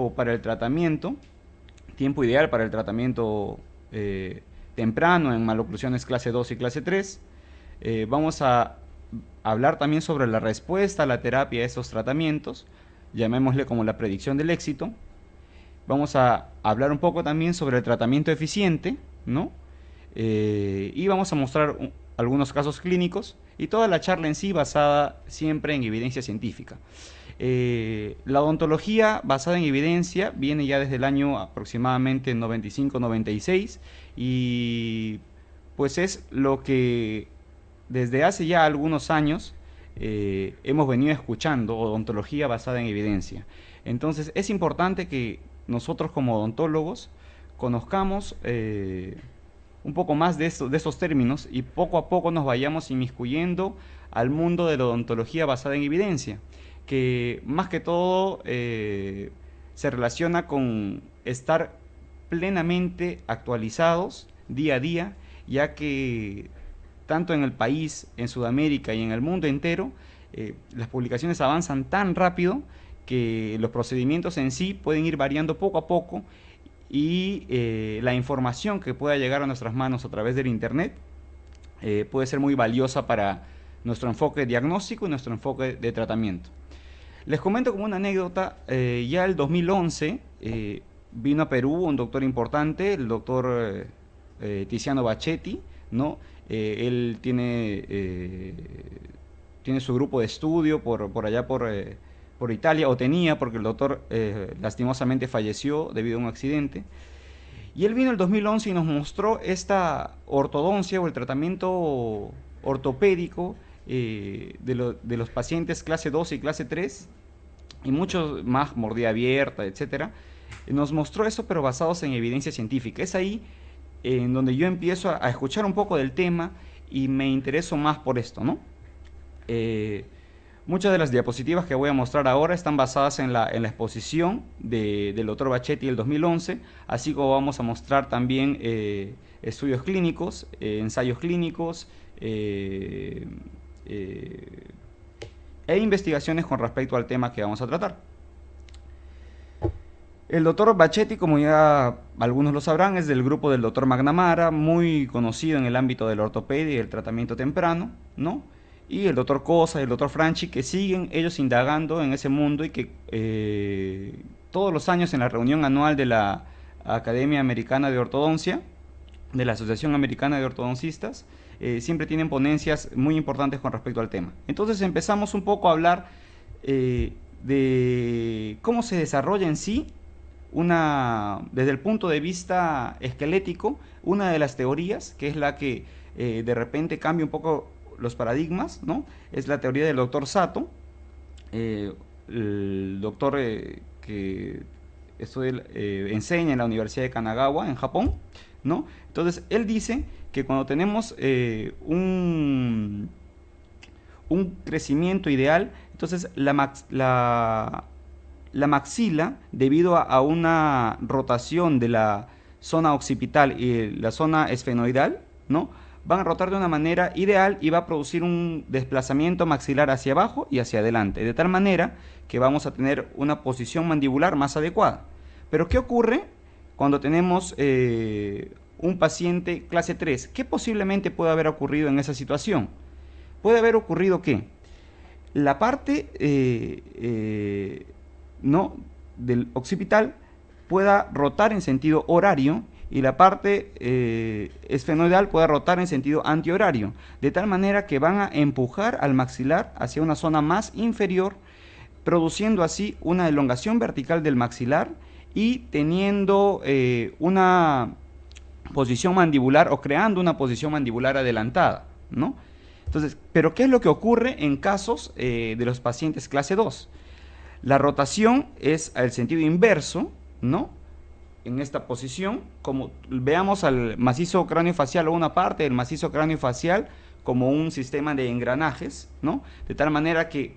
tiempo para el tratamiento, tiempo ideal para el tratamiento temprano en maloclusiones clase 2 y clase 3. Vamos a hablar también sobre la respuesta a la terapia de estos tratamientos, llamémosle como la predicción del éxito. Vamos a hablar un poco también sobre el tratamiento eficiente, ¿no? Y vamos a mostrar algunos casos clínicos y toda la charla en sí basada siempre en evidencia científica. La odontología basada en evidencia viene ya desde el año aproximadamente 95-96 y pues es lo que desde hace ya algunos años hemos venido escuchando, odontología basada en evidencia. Entonces es importante que nosotros como odontólogos conozcamos un poco más de esos términos y poco a poco nos vayamos inmiscuyendo al mundo de la odontología basada en evidencia, que más que todo se relaciona con estar plenamente actualizados día a día, ya que tanto en el país, en Sudamérica y en el mundo entero, las publicaciones avanzan tan rápido que los procedimientos en sí pueden ir variando poco a poco y la información que pueda llegar a nuestras manos a través del Internet puede ser muy valiosa para nuestro enfoque diagnóstico y nuestro enfoque de tratamiento. Les comento como una anécdota, ya el 2011 vino a Perú un doctor importante, el doctor Tiziano Bacchetti, ¿no? Él tiene su grupo de estudio por allá por Italia, o tenía, porque el doctor lastimosamente falleció debido a un accidente. Y él vino el 2011 y nos mostró esta ortodoncia o el tratamiento ortopédico de los pacientes clase 2 y clase 3 y muchos más, mordida abierta, etcétera. Nos mostró eso, pero basados en evidencia científica. Es ahí en donde yo empiezo a escuchar un poco del tema y me intereso más por esto, ¿no? Muchas de las diapositivas que voy a mostrar ahora están basadas en la exposición del doctor Bacchetti del 2011, así como vamos a mostrar también estudios clínicos, ensayos clínicos e investigaciones con respecto al tema que vamos a tratar. El doctor Bacchetti, como ya algunos lo sabrán, es del grupo del doctor McNamara, muy conocido en el ámbito de la ortopedia y el tratamiento temprano, ¿no? Y el doctor Cosa y el doctor Franchi, que siguen ellos indagando en ese mundo y que todos los años en la reunión anual de la Academia Americana de Ortodoncia, de la Asociación Americana de Ortodoncistas, siempre tienen ponencias muy importantes con respecto al tema. Entonces empezamos un poco a hablar de cómo se desarrolla en sí desde el punto de vista esquelético, una de las teorías, que es la que de repente cambia un poco los paradigmas, ¿no? Es la teoría del doctor Sato, el doctor que enseña en la Universidad de Kanagawa, en Japón, ¿no? Entonces, él dice que cuando tenemos un crecimiento ideal, entonces la maxila, debido a una rotación de la zona occipital y la zona esfenoidal, ¿no?, van a rotar de una manera ideal y va a producir un desplazamiento maxilar hacia abajo y hacia adelante, de tal manera que vamos a tener una posición mandibular más adecuada. Pero ¿qué ocurre cuando tenemos un paciente clase 3? ¿Qué posiblemente puede haber ocurrido en esa situación? Puede haber ocurrido que la parte no del occipital pueda rotar en sentido horario y la parte esfenoidal pueda rotar en sentido antihorario, de tal manera que van a empujar al maxilar hacia una zona más inferior, produciendo así una elongación vertical del maxilar y teniendo una posición mandibular o creando una posición mandibular adelantada, ¿no? Entonces, ¿pero qué es lo que ocurre en casos de los pacientes clase 2? La rotación es al sentido inverso, ¿no?, en esta posición, como veamos al macizo craneofacial o una parte del macizo craneofacial como un sistema de engranajes, ¿no?, de tal manera que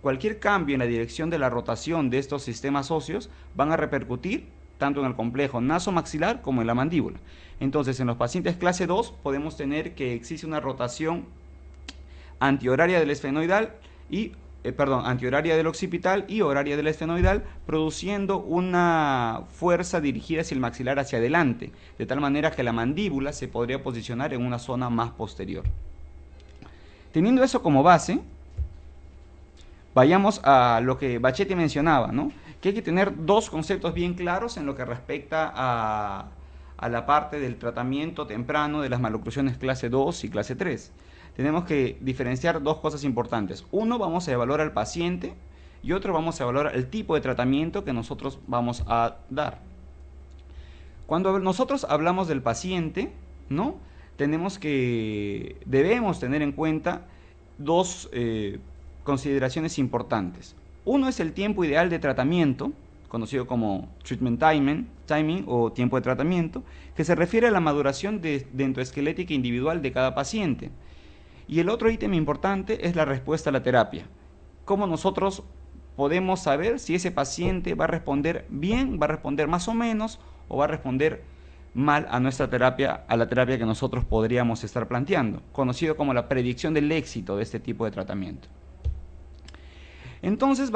cualquier cambio en la dirección de la rotación de estos sistemas óseos van a repercutir tanto en el complejo nasomaxilar como en la mandíbula. Entonces, en los pacientes clase 2 podemos tener que existe una rotación antihoraria del esfenoidal y antihoraria del occipital y horaria del estenoidal, produciendo una fuerza dirigida hacia el maxilar hacia adelante, de tal manera que la mandíbula se podría posicionar en una zona más posterior. Teniendo eso como base, vayamos a lo que Bachetti mencionaba, ¿no? Que hay que tener dos conceptos bien claros en lo que respecta a la parte del tratamiento temprano de las maloclusiones clase 2 y clase 3. Tenemos que diferenciar dos cosas importantes. Uno, vamos a evaluar al paciente, y otro, vamos a evaluar el tipo de tratamiento que nosotros vamos a dar. Cuando nosotros hablamos del paciente, ¿no? Debemos tener en cuenta dos consideraciones importantes. Uno es el tiempo ideal de tratamiento, conocido como treatment timing o tiempo de tratamiento, que se refiere a la maduración dentoesquelética individual de cada paciente. Y el otro ítem importante es la respuesta a la terapia. ¿Cómo nosotros podemos saber si ese paciente va a responder bien, va a responder más o menos, o va a responder mal a nuestra terapia, a la terapia que nosotros podríamos estar planteando, conocido como la predicción del éxito de este tipo de tratamiento? Entonces,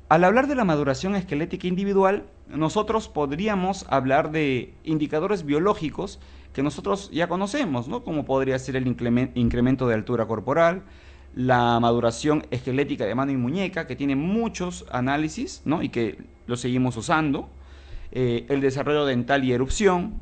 al hablar de la maduración esquelética individual, nosotros podríamos hablar de indicadores biológicos que nosotros ya conocemos, ¿no? Como podría ser el incremento de altura corporal, la maduración esquelética de mano y muñeca, que tiene muchos análisis, ¿no? Y que lo seguimos usando, el desarrollo dental y erupción,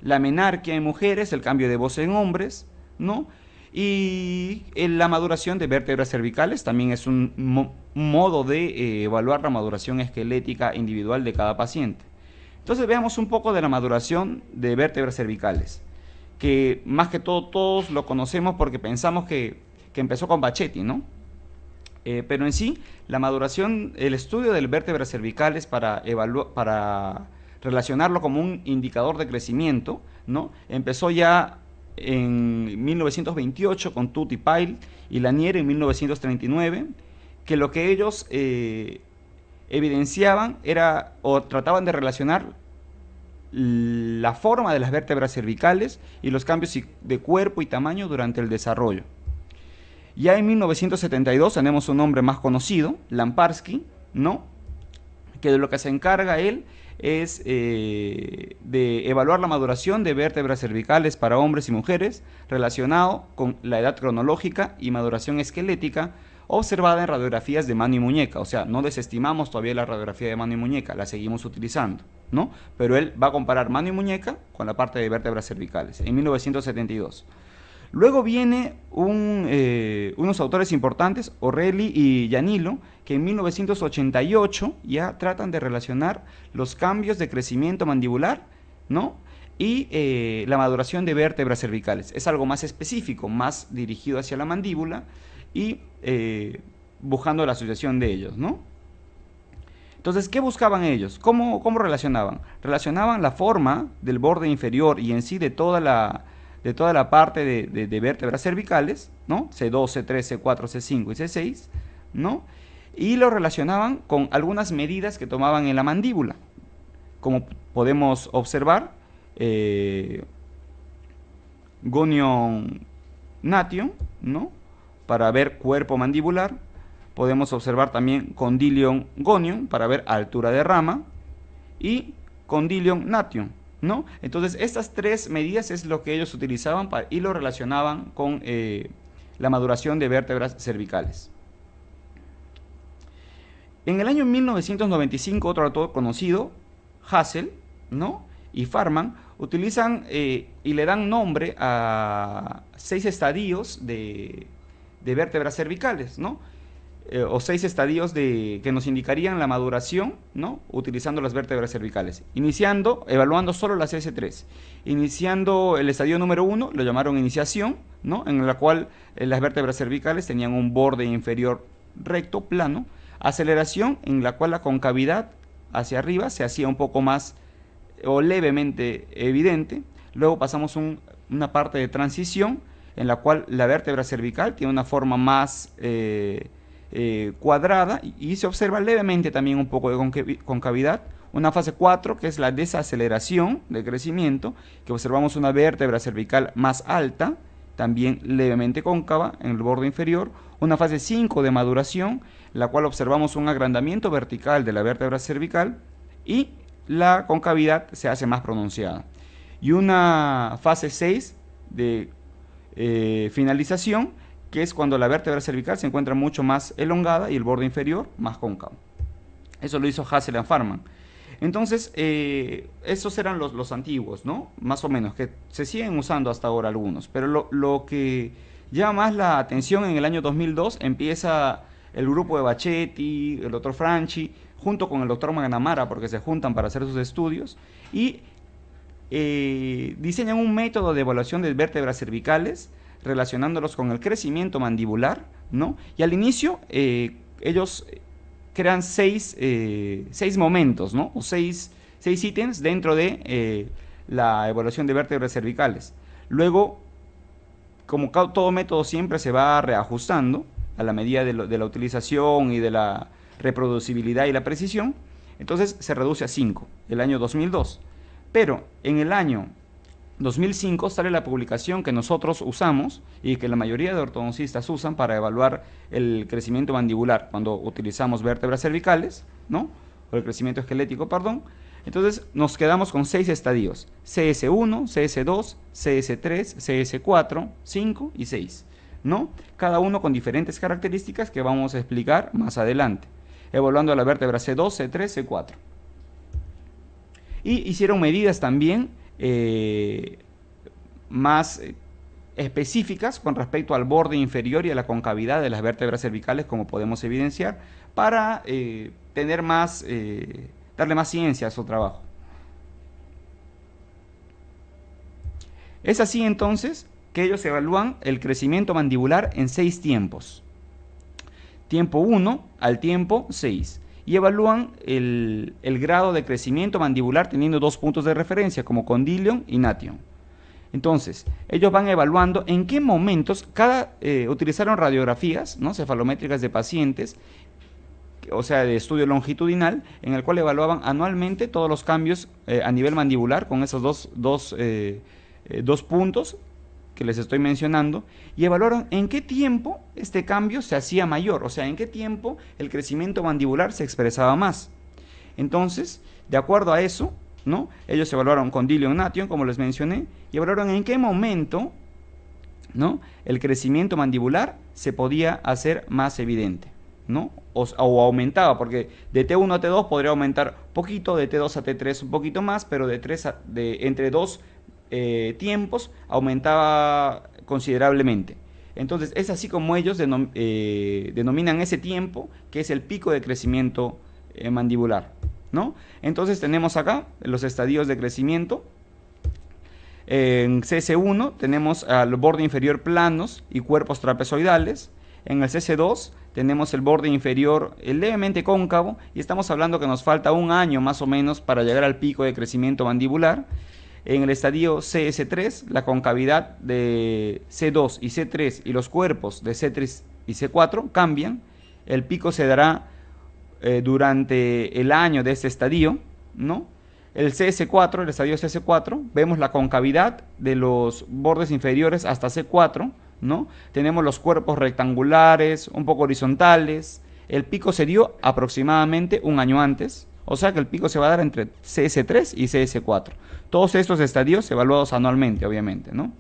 la menarquia en mujeres, el cambio de voz en hombres, ¿no? Y la maduración de vértebras cervicales también es un modo de evaluar la maduración esquelética individual de cada paciente. Entonces veamos un poco de la maduración de vértebras cervicales, que más que todo todos lo conocemos porque pensamos que empezó con Bachetti, ¿no? Pero en sí, la maduración, el estudio de vértebras cervicales para relacionarlo como un indicador de crecimiento, ¿no? Empezó ya en 1928 con Tut y Pyle y Lanier en 1939, que lo que ellos evidenciaban era o trataban de relacionar la forma de las vértebras cervicales y los cambios de cuerpo y tamaño durante el desarrollo. Ya en 1972 tenemos un nombre más conocido, Lamparski, ¿no? Que de lo que se encarga él es de evaluar la maduración de vértebras cervicales para hombres y mujeres relacionado con la edad cronológica y maduración esquelética observada en radiografías de mano y muñeca. O sea, no desestimamos todavía la radiografía de mano y muñeca, la seguimos utilizando, ¿no? Pero él va a comparar mano y muñeca con la parte de vértebras cervicales en 1972. Luego viene unos autores importantes, Orelli y Giannillo, que en 1988 ya tratan de relacionar los cambios de crecimiento mandibular, ¿no? Y la maduración de vértebras cervicales. Es algo más específico, más dirigido hacia la mandíbula y buscando la asociación de ellos, ¿no? Entonces, ¿qué buscaban ellos? ¿Cómo relacionaban? Relacionaban la forma del borde inferior y en sí de toda la parte de vértebras cervicales, ¿no? C2, C3, C4, C5 y C6, ¿no? Y lo relacionaban con algunas medidas que tomaban en la mandíbula. Como podemos observar, gonion nation, ¿no? Para ver cuerpo mandibular. Podemos observar también condilion gonion para ver altura de rama y condilion nation, ¿no? Entonces estas tres medidas es lo que ellos utilizaban y lo relacionaban con la maduración de vértebras cervicales. En el año 1995 otro autor conocido, Hassel, ¿no? Y Farman utilizan y le dan nombre a 6 estadios de vértebras cervicales, ¿no? O 6 estadios que nos indicarían la maduración, ¿no? Utilizando las vértebras cervicales. Evaluando solo las S3. Iniciando el estadio número 1, lo llamaron iniciación, ¿no? En la cual las vértebras cervicales tenían un borde inferior recto, plano. Aceleración, en la cual la concavidad hacia arriba se hacía un poco más o levemente evidente. Luego pasamos una parte de transición, en la cual la vértebra cervical tiene una forma más cuadrada y se observa levemente también un poco de concavidad. Una fase 4, que es la desaceleración del crecimiento, que observamos una vértebra cervical más alta también levemente cóncava en el borde inferior, una fase 5 de maduración, la cual observamos un agrandamiento vertical de la vértebra cervical y la concavidad se hace más pronunciada. Y una fase 6 de finalización, que es cuando la vértebra cervical se encuentra mucho más elongada y el borde inferior más cóncavo. Eso lo hizo Hassel y Farman. Entonces, esos eran los antiguos, ¿no? Más o menos, que se siguen usando hasta ahora algunos. Pero lo que llama más la atención en el año 2002 empieza el grupo de Bachetti, el doctor Franchi, junto con el doctor McNamara, porque se juntan para hacer sus estudios, y diseñan un método de evaluación de vértebras cervicales, relacionándolos con el crecimiento mandibular, ¿no? Y al inicio, ellos crean seis momentos, ¿no? O seis ítems dentro de la evaluación de vértebras cervicales. Luego, como todo método siempre se va reajustando a la medida de la utilización y de la reproducibilidad y la precisión, entonces se reduce a 5, el año 2002. Pero en el año 2005 sale la publicación que nosotros usamos y que la mayoría de ortodoncistas usan para evaluar el crecimiento mandibular cuando utilizamos vértebras cervicales, ¿no? O el crecimiento esquelético, perdón. Entonces nos quedamos con 6 estadios: CS1, CS2, CS3, CS4, 5 y 6, ¿no? Cada uno con diferentes características que vamos a explicar más adelante, evaluando la vértebra C2, C3, C4. Y hicieron medidas también más específicas con respecto al borde inferior y a la concavidad de las vértebras cervicales, como podemos evidenciar, para tener más, darle más ciencia a su trabajo. Es así entonces que ellos evalúan el crecimiento mandibular en 6 tiempos. Tiempo 1 al tiempo 6. Y evalúan el grado de crecimiento mandibular teniendo 2 puntos de referencia, como condilion y nation. Entonces, ellos van evaluando en qué momentos, utilizaron radiografías, ¿no?, cefalométricas de pacientes, o sea, de estudio longitudinal, en el cual evaluaban anualmente todos los cambios a nivel mandibular con esos dos puntos que les estoy mencionando, y evaluaron en qué tiempo este cambio se hacía mayor, o sea, en qué tiempo el crecimiento mandibular se expresaba más. Entonces, de acuerdo a eso, ¿no?, ellos evaluaron condilion nation, como les mencioné, y evaluaron en qué momento, ¿no?, el crecimiento mandibular se podía hacer más evidente, ¿no? O aumentaba, porque de T1 a T2 podría aumentar poquito, de T2 a T3 un poquito más, pero entre dos tiempos aumentaba considerablemente. Entonces es así como ellos denominan ese tiempo, que es el pico de crecimiento mandibular, ¿no? Entonces tenemos acá los estadios de crecimiento. En CS1 tenemos al borde inferior planos y cuerpos trapezoidales. En el CS2 tenemos el borde inferior levemente cóncavo, y estamos hablando que nos falta un año más o menos para llegar al pico de crecimiento mandibular. En el estadio CS3, la concavidad de C2 y C3 y los cuerpos de C3 y C4 cambian. El pico se dará durante el año de este estadio, ¿no? El CS4, el estadio CS4, vemos la concavidad de los bordes inferiores hasta C4, ¿no? Tenemos los cuerpos rectangulares, un poco horizontales. El pico se dio aproximadamente un año antes, o sea que el pico se va a dar entre CS3 y CS4. Todos estos estadios evaluados anualmente, obviamente, ¿no?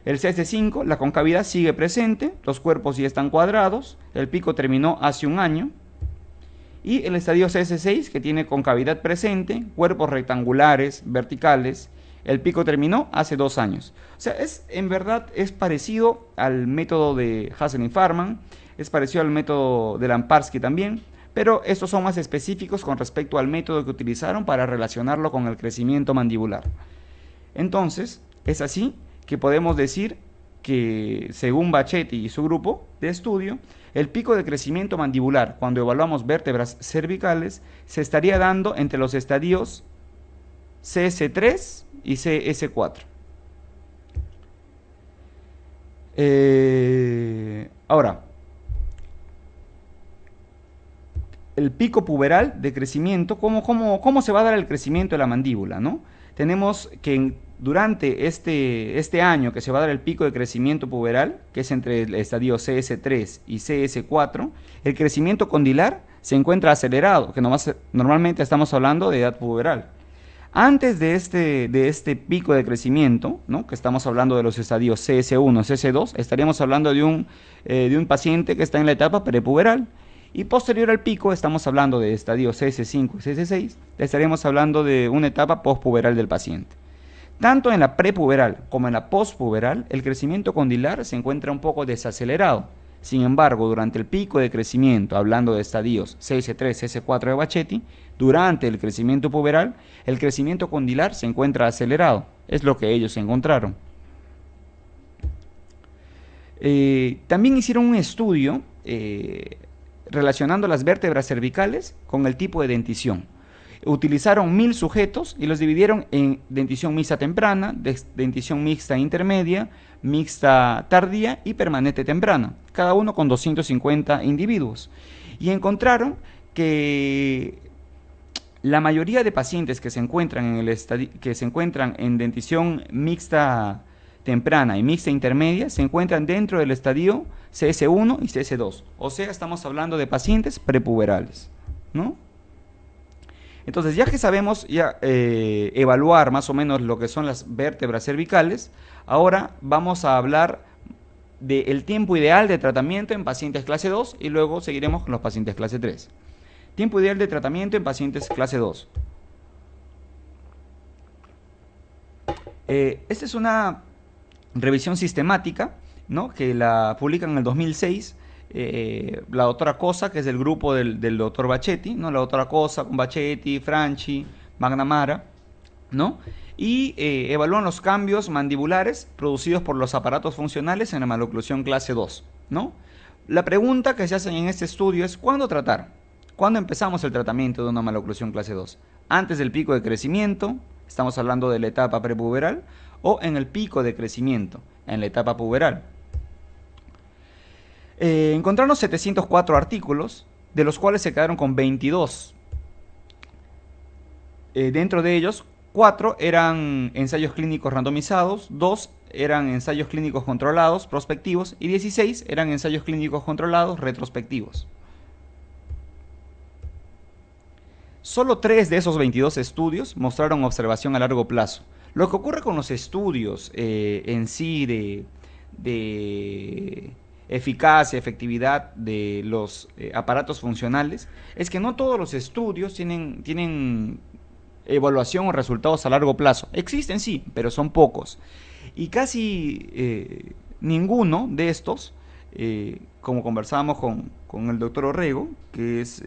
El CS5, la concavidad sigue presente, los cuerpos ya están cuadrados, el pico terminó hace un año. Y el estadio CS6, que tiene concavidad presente, cuerpos rectangulares, verticales, el pico terminó hace 2 años. O sea, en verdad es parecido al método de Hassel y Farman, es parecido al método de Lamparski también, pero estos son más específicos con respecto al método que utilizaron para relacionarlo con el crecimiento mandibular. Entonces, es así que podemos decir que, según Bachetti y su grupo de estudio, el pico de crecimiento mandibular cuando evaluamos vértebras cervicales se estaría dando entre los estadios CS3 y CS4. Ahora, el pico puberal de crecimiento, ¿cómo se va a dar el crecimiento de la mandíbula, ¿no? Tenemos que durante este año que se va a dar el pico de crecimiento puberal, que es entre el estadio CS3 y CS4, el crecimiento condilar se encuentra acelerado, que normalmente estamos hablando de edad puberal. Antes de este pico de crecimiento, ¿no?, que estamos hablando de los estadios CS1, CS2, estaríamos hablando de un paciente que está en la etapa prepuberal. Y posterior al pico, estamos hablando de estadios CS5 y CS6, estaríamos hablando de una etapa postpuberal del paciente. Tanto en la prepuberal como en la postpuberal, el crecimiento condilar se encuentra un poco desacelerado. Sin embargo, durante el pico de crecimiento, hablando de estadios CS3, CS4 de Bachetti, durante el crecimiento puberal, el crecimiento condilar se encuentra acelerado. Es lo que ellos encontraron. También hicieron un estudio relacionando las vértebras cervicales con el tipo de dentición. Utilizaron 1000 sujetos y los dividieron en dentición mixta temprana, dentición mixta intermedia, mixta tardía y permanente temprana, cada uno con 250 individuos. Y encontraron que la mayoría de pacientes que se encuentran en dentición mixta temprana y mixta intermedia se encuentran dentro del estadio CS1 y CS2. O sea, estamos hablando de pacientes prepuberales, ¿no? Entonces, ya que sabemos evaluar más o menos lo que son las vértebras cervicales, ahora vamos a hablar del tiempo ideal de tratamiento en pacientes clase 2 y luego seguiremos con los pacientes clase 3. Tiempo ideal de tratamiento en pacientes clase 2. Esta es una revisión sistemática, ¿no?, que la publican en el 2006. La doctora Cosa, que es del grupo del doctor Bachetti, ¿no? La doctora Cosa con Bachetti, Franchi, McNamara, ¿no? Y evalúan los cambios mandibulares producidos por los aparatos funcionales en la maloclusión clase 2, ¿no? La pregunta que se hace en este estudio es: ¿cuándo tratar? ¿Cuándo empezamos el tratamiento de una maloclusión clase 2? ¿Antes del pico de crecimiento? Estamos hablando de la etapa prepuberal, o en el pico de crecimiento, en la etapa puberal. Encontraron 704 artículos, de los cuales se quedaron con 22. Dentro de ellos, 4 eran ensayos clínicos randomizados, 2 eran ensayos clínicos controlados, prospectivos, y 16 eran ensayos clínicos controlados, retrospectivos. Solo 3 de esos 22 estudios mostraron observación a largo plazo. Lo que ocurre con los estudios en sí de eficacia, efectividad de los aparatos funcionales, es que no todos los estudios tienen evaluación o resultados a largo plazo. Existen, sí, pero son pocos. Y casi ninguno de estos, como conversábamos con el doctor Orrego, que es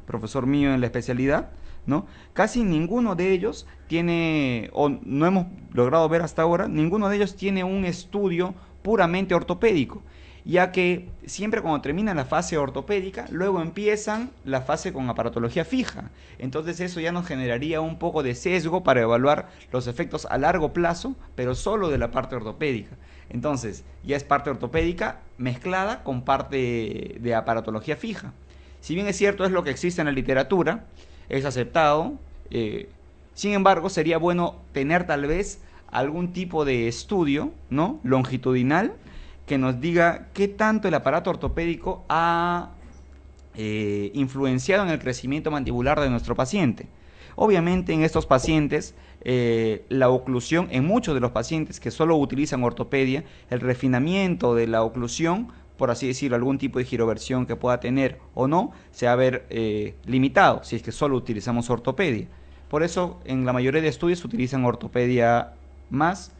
profesor mío en la especialidad, ¿no?, casi ninguno de ellos tiene, o no hemos logrado ver hasta ahora, ninguno de ellos tiene un estudio puramente ortopédico, ya que siempre cuando termina la fase ortopédica, luego empiezan la fase con aparatología fija. Entonces eso ya nos generaría un poco de sesgo para evaluar los efectos a largo plazo, pero solo de la parte ortopédica. Entonces ya es parte ortopédica mezclada con parte de aparatología fija. Si bien es cierto, es lo que existe en la literatura, es aceptado, sin embargo sería bueno tener tal vez algún tipo de estudio, ¿no?, longitudinal, que nos diga qué tanto el aparato ortopédico ha influenciado en el crecimiento mandibular de nuestro paciente. Obviamente en estos pacientes, la oclusión, en muchos de los pacientes que solo utilizan ortopedia, el refinamiento de la oclusión, por así decirlo, algún tipo de giroversión que pueda tener o no, se va a ver limitado si es que solo utilizamos ortopedia. Por eso en la mayoría de estudios se utilizan ortopedia más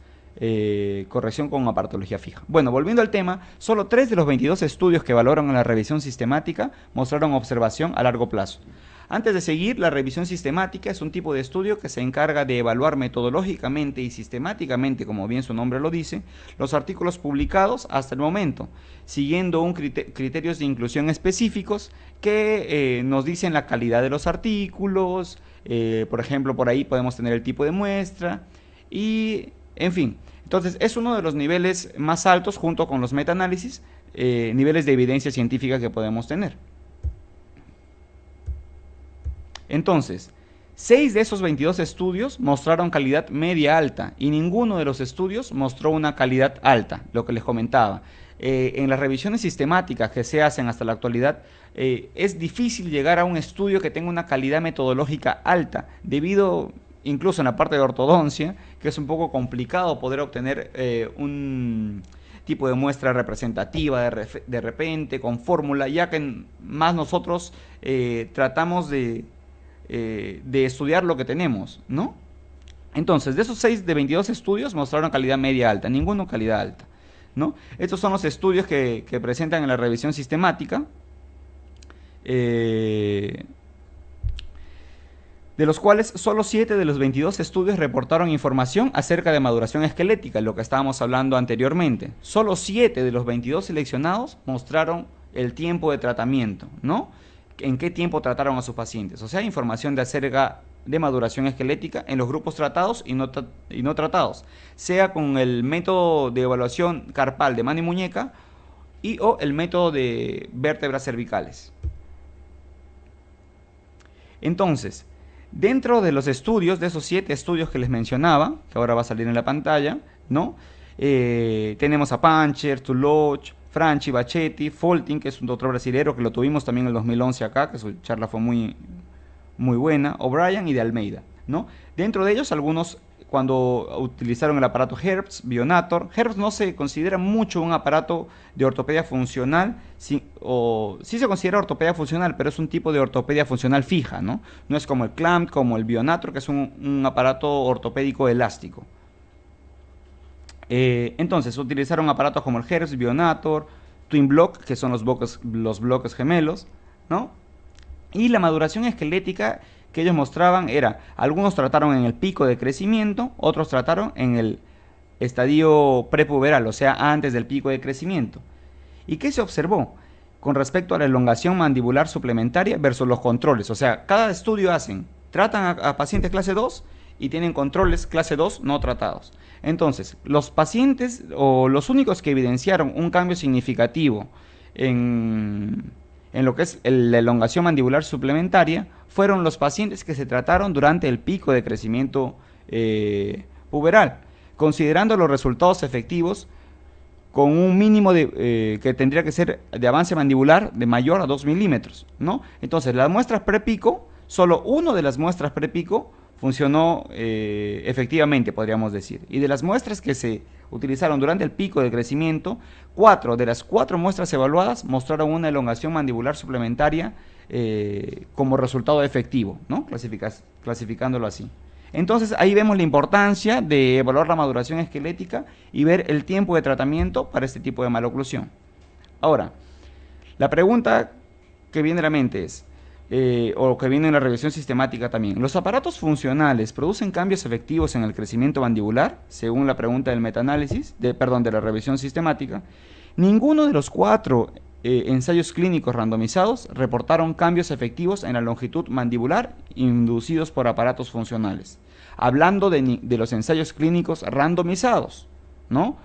corrección con aparatología fija. Bueno, volviendo al tema, solo 3 de los 22 estudios que valoran en la revisión sistemática mostraron observación a largo plazo. Antes de seguir, la revisión sistemática es un tipo de estudio que se encarga de evaluar metodológicamente y sistemáticamente, como bien su nombre lo dice, los artículos publicados hasta el momento, siguiendo criterios de inclusión específicos que nos dicen la calidad de los artículos, por ejemplo, por ahí podemos tener el tipo de muestra y, en fin. Entonces, es uno de los niveles más altos junto con los metaanálisis, niveles de evidencia científica que podemos tener. Entonces, 6 de esos 22 estudios mostraron calidad media alta y ninguno de los estudios mostró una calidad alta, lo que les comentaba. En las revisiones sistemáticas que se hacen hasta la actualidad, es difícil llegar a un estudio que tenga una calidad metodológica alta, debido incluso en la parte de ortodoncia, que es un poco complicado poder obtener un tipo de muestra representativa de repente, con fórmula, ya que más nosotros tratamos de estudiar lo que tenemos, ¿no? Entonces, de esos 6 de 22 estudios mostraron calidad media alta, ninguno calidad alta, ¿no? Estos son los estudios que presentan en la revisión sistemática, de los cuales solo 7 de los 22 estudios reportaron información acerca de maduración esquelética, lo que estábamos hablando anteriormente. Solo 7 de los 22 seleccionados mostraron el tiempo de tratamiento, ¿no? En qué tiempo trataron a sus pacientes, o sea, información de acerca de maduración esquelética en los grupos tratados y no tratados, sea con el método de evaluación carpal de mano y muñeca o el método de vértebras cervicales. Entonces, dentro de los estudios, de esos 7 estudios que les mencionaba, que ahora va a salir en la pantalla, ¿no? Tenemos a Pancher, Tuloch, Franchi, Bachetti, Folting, que es un doctor brasilero que lo tuvimos también en el 2011 acá, que su charla fue muy buena, O'Brien y de Almeida, ¿no? Dentro de ellos algunos cuando utilizaron el aparato Herbst, Bionator. Herbst no se considera mucho un aparato de ortopedia funcional, sí se considera ortopedia funcional, pero es un tipo de ortopedia funcional fija, ¿no? No es como el Clamp, como el Bionator, que es un aparato ortopédico elástico. Entonces utilizaron aparatos como el Herbst, Bionator, Twin Block, que son los bloques gemelos, ¿no? Y la maduración esquelética que ellos mostraban era, algunos trataron en el pico de crecimiento, otros trataron en el estadio prepuberal, o sea, antes del pico de crecimiento. ¿Y qué se observó con respecto a la elongación mandibular suplementaria versus los controles? O sea, cada estudio tratan a pacientes clase 2 y tienen controles clase 2 no tratados. Entonces, los pacientes o los únicos que evidenciaron un cambio significativo en lo que es la elongación mandibular suplementaria fueron los pacientes que se trataron durante el pico de crecimiento puberal, considerando los resultados efectivos con un mínimo que tendría que ser de avance mandibular de mayor a 2 milímetros, ¿no? Entonces, las muestras prepico, solo uno de las muestras prepico funcionó efectivamente, podríamos decir. Y de las muestras que se utilizaron durante el pico de crecimiento, 4 de las 4 muestras evaluadas mostraron una elongación mandibular suplementaria como resultado efectivo, ¿no? Clasificándolo así. Entonces ahí vemos la importancia de evaluar la maduración esquelética y ver el tiempo de tratamiento para este tipo de maloclusión. Ahora, la pregunta que viene a la mente es, o que viene en la revisión sistemática también, ¿los aparatos funcionales producen cambios efectivos en el crecimiento mandibular? Según la pregunta del metaanálisis, de la revisión sistemática, ninguno de los 4 ensayos clínicos randomizados reportaron cambios efectivos en la longitud mandibular inducidos por aparatos funcionales. Hablando de los ensayos clínicos randomizados, ¿no?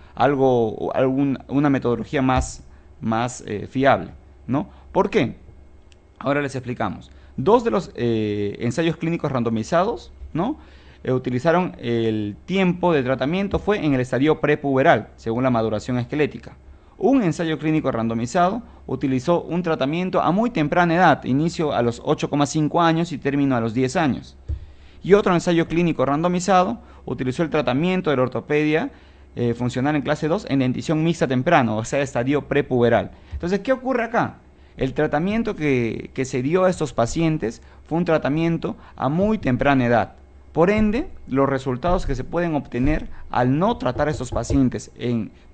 Una metodología más fiable, ¿no? ¿Por qué? Ahora les explicamos. 2 de los ensayos clínicos randomizados, ¿no? Utilizaron el tiempo de tratamiento fue en el estadio prepuberal, según la maduración esquelética. Un ensayo clínico randomizado utilizó un tratamiento a muy temprana edad, inicio a los 8,5 años y término a los 10 años. Y otro ensayo clínico randomizado utilizó el tratamiento de la ortopedia funcional en clase 2 en dentición mixta temprano, o sea, estadio prepuberal. Entonces, ¿qué ocurre acá? El tratamiento que se dio a estos pacientes fue un tratamiento a muy temprana edad. Por ende, los resultados que se pueden obtener al no tratar a estos pacientes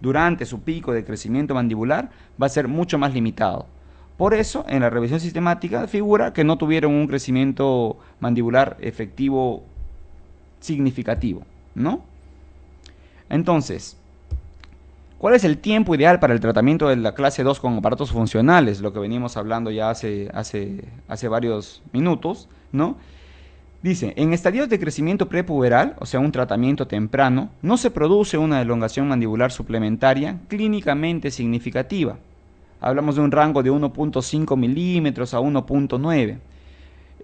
durante su pico de crecimiento mandibular va a ser mucho más limitado. Por eso, en la revisión sistemática figura que no tuvieron un crecimiento mandibular efectivo significativo, ¿no? Entonces, ¿cuál es el tiempo ideal para el tratamiento de la clase 2 con aparatos funcionales? Lo que venimos hablando ya hace varios minutos, ¿no? Dice, en estadios de crecimiento prepuberal, o sea, un tratamiento temprano, no se produce una elongación mandibular suplementaria clínicamente significativa. Hablamos de un rango de 1.5 milímetros a 1.9.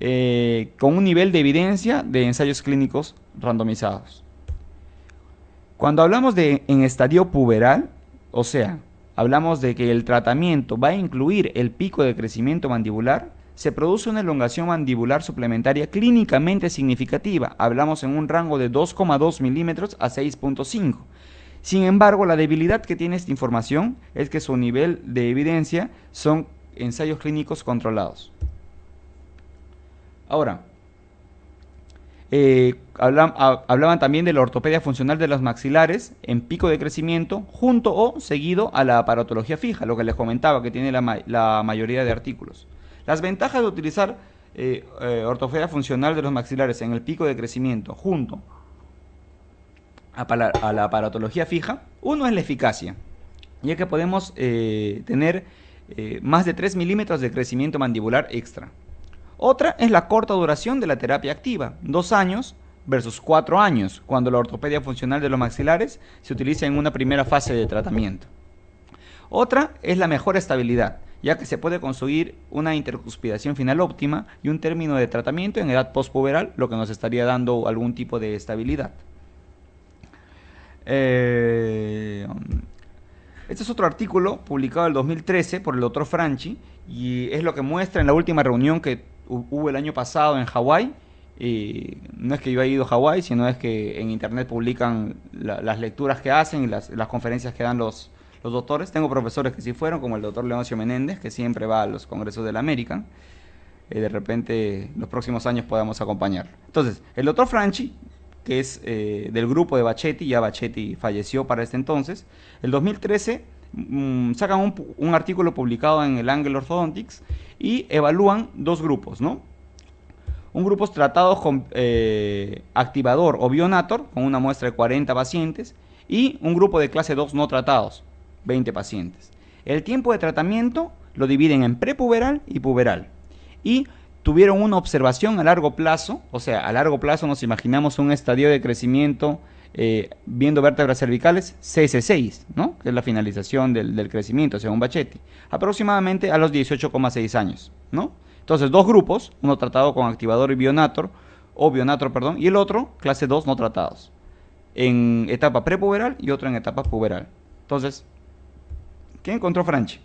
con un nivel de evidencia de ensayos clínicos randomizados. Cuando hablamos de en estadio puberal, o sea, hablamos de que el tratamiento va a incluir el pico de crecimiento mandibular, se produce una elongación mandibular suplementaria clínicamente significativa. Hablamos en un rango de 2,2 milímetros a 6,5. Sin embargo, la debilidad que tiene esta información es que su nivel de evidencia son ensayos clínicos controlados. Ahora, hablaban también de la ortopedia funcional de los maxilares en pico de crecimiento junto o seguido a la aparatología fija, lo que les comentaba que tiene la mayoría de artículos. Las ventajas de utilizar ortopedia funcional de los maxilares en el pico de crecimiento junto a la aparatología fija, uno es la eficacia, ya que podemos tener más de 3 milímetros de crecimiento mandibular extra. Otra es la corta duración de la terapia activa, 2 años versus 4 años, cuando la ortopedia funcional de los maxilares se utiliza en una primera fase de tratamiento. Otra es la mejor estabilidad, ya que se puede conseguir una intercuspidación final óptima y un término de tratamiento en edad postpuberal, lo que nos estaría dando algún tipo de estabilidad. Este es otro artículo publicado en el 2013 por el doctor Franchi y es lo que muestra en la última reunión que hubo el año pasado en Hawái. No es que yo haya ido a Hawái, sino es que en internet publican las lecturas que hacen y las conferencias que dan los doctores. Tengo profesores que sí fueron, como el doctor Leoncio Menéndez, que siempre va a los congresos de la American. De repente, los próximos años podamos acompañarlo. Entonces, el doctor Franchi, que es del grupo de Bachetti, ya Bachetti falleció para este entonces, el 2013 sacan un artículo publicado en el Angle Orthodontics y evalúan dos grupos, ¿no? Un grupo tratado con activador o Bionator, con una muestra de 40 pacientes, y un grupo de clase 2 no tratados, 20 pacientes. El tiempo de tratamiento lo dividen en prepuberal y puberal. Y tuvieron una observación a largo plazo, o sea, a largo plazo nos imaginamos un estadio de crecimiento viendo vértebras cervicales CS6, ¿no? Que es la finalización del crecimiento según Bachetti, aproximadamente a los 18,6 años, ¿no? Entonces, dos grupos, uno tratado con activador y Bionator, y el otro, clase 2 no tratados, en etapa prepuberal y otro en etapa puberal. Entonces, ¿qué encontró Franchi?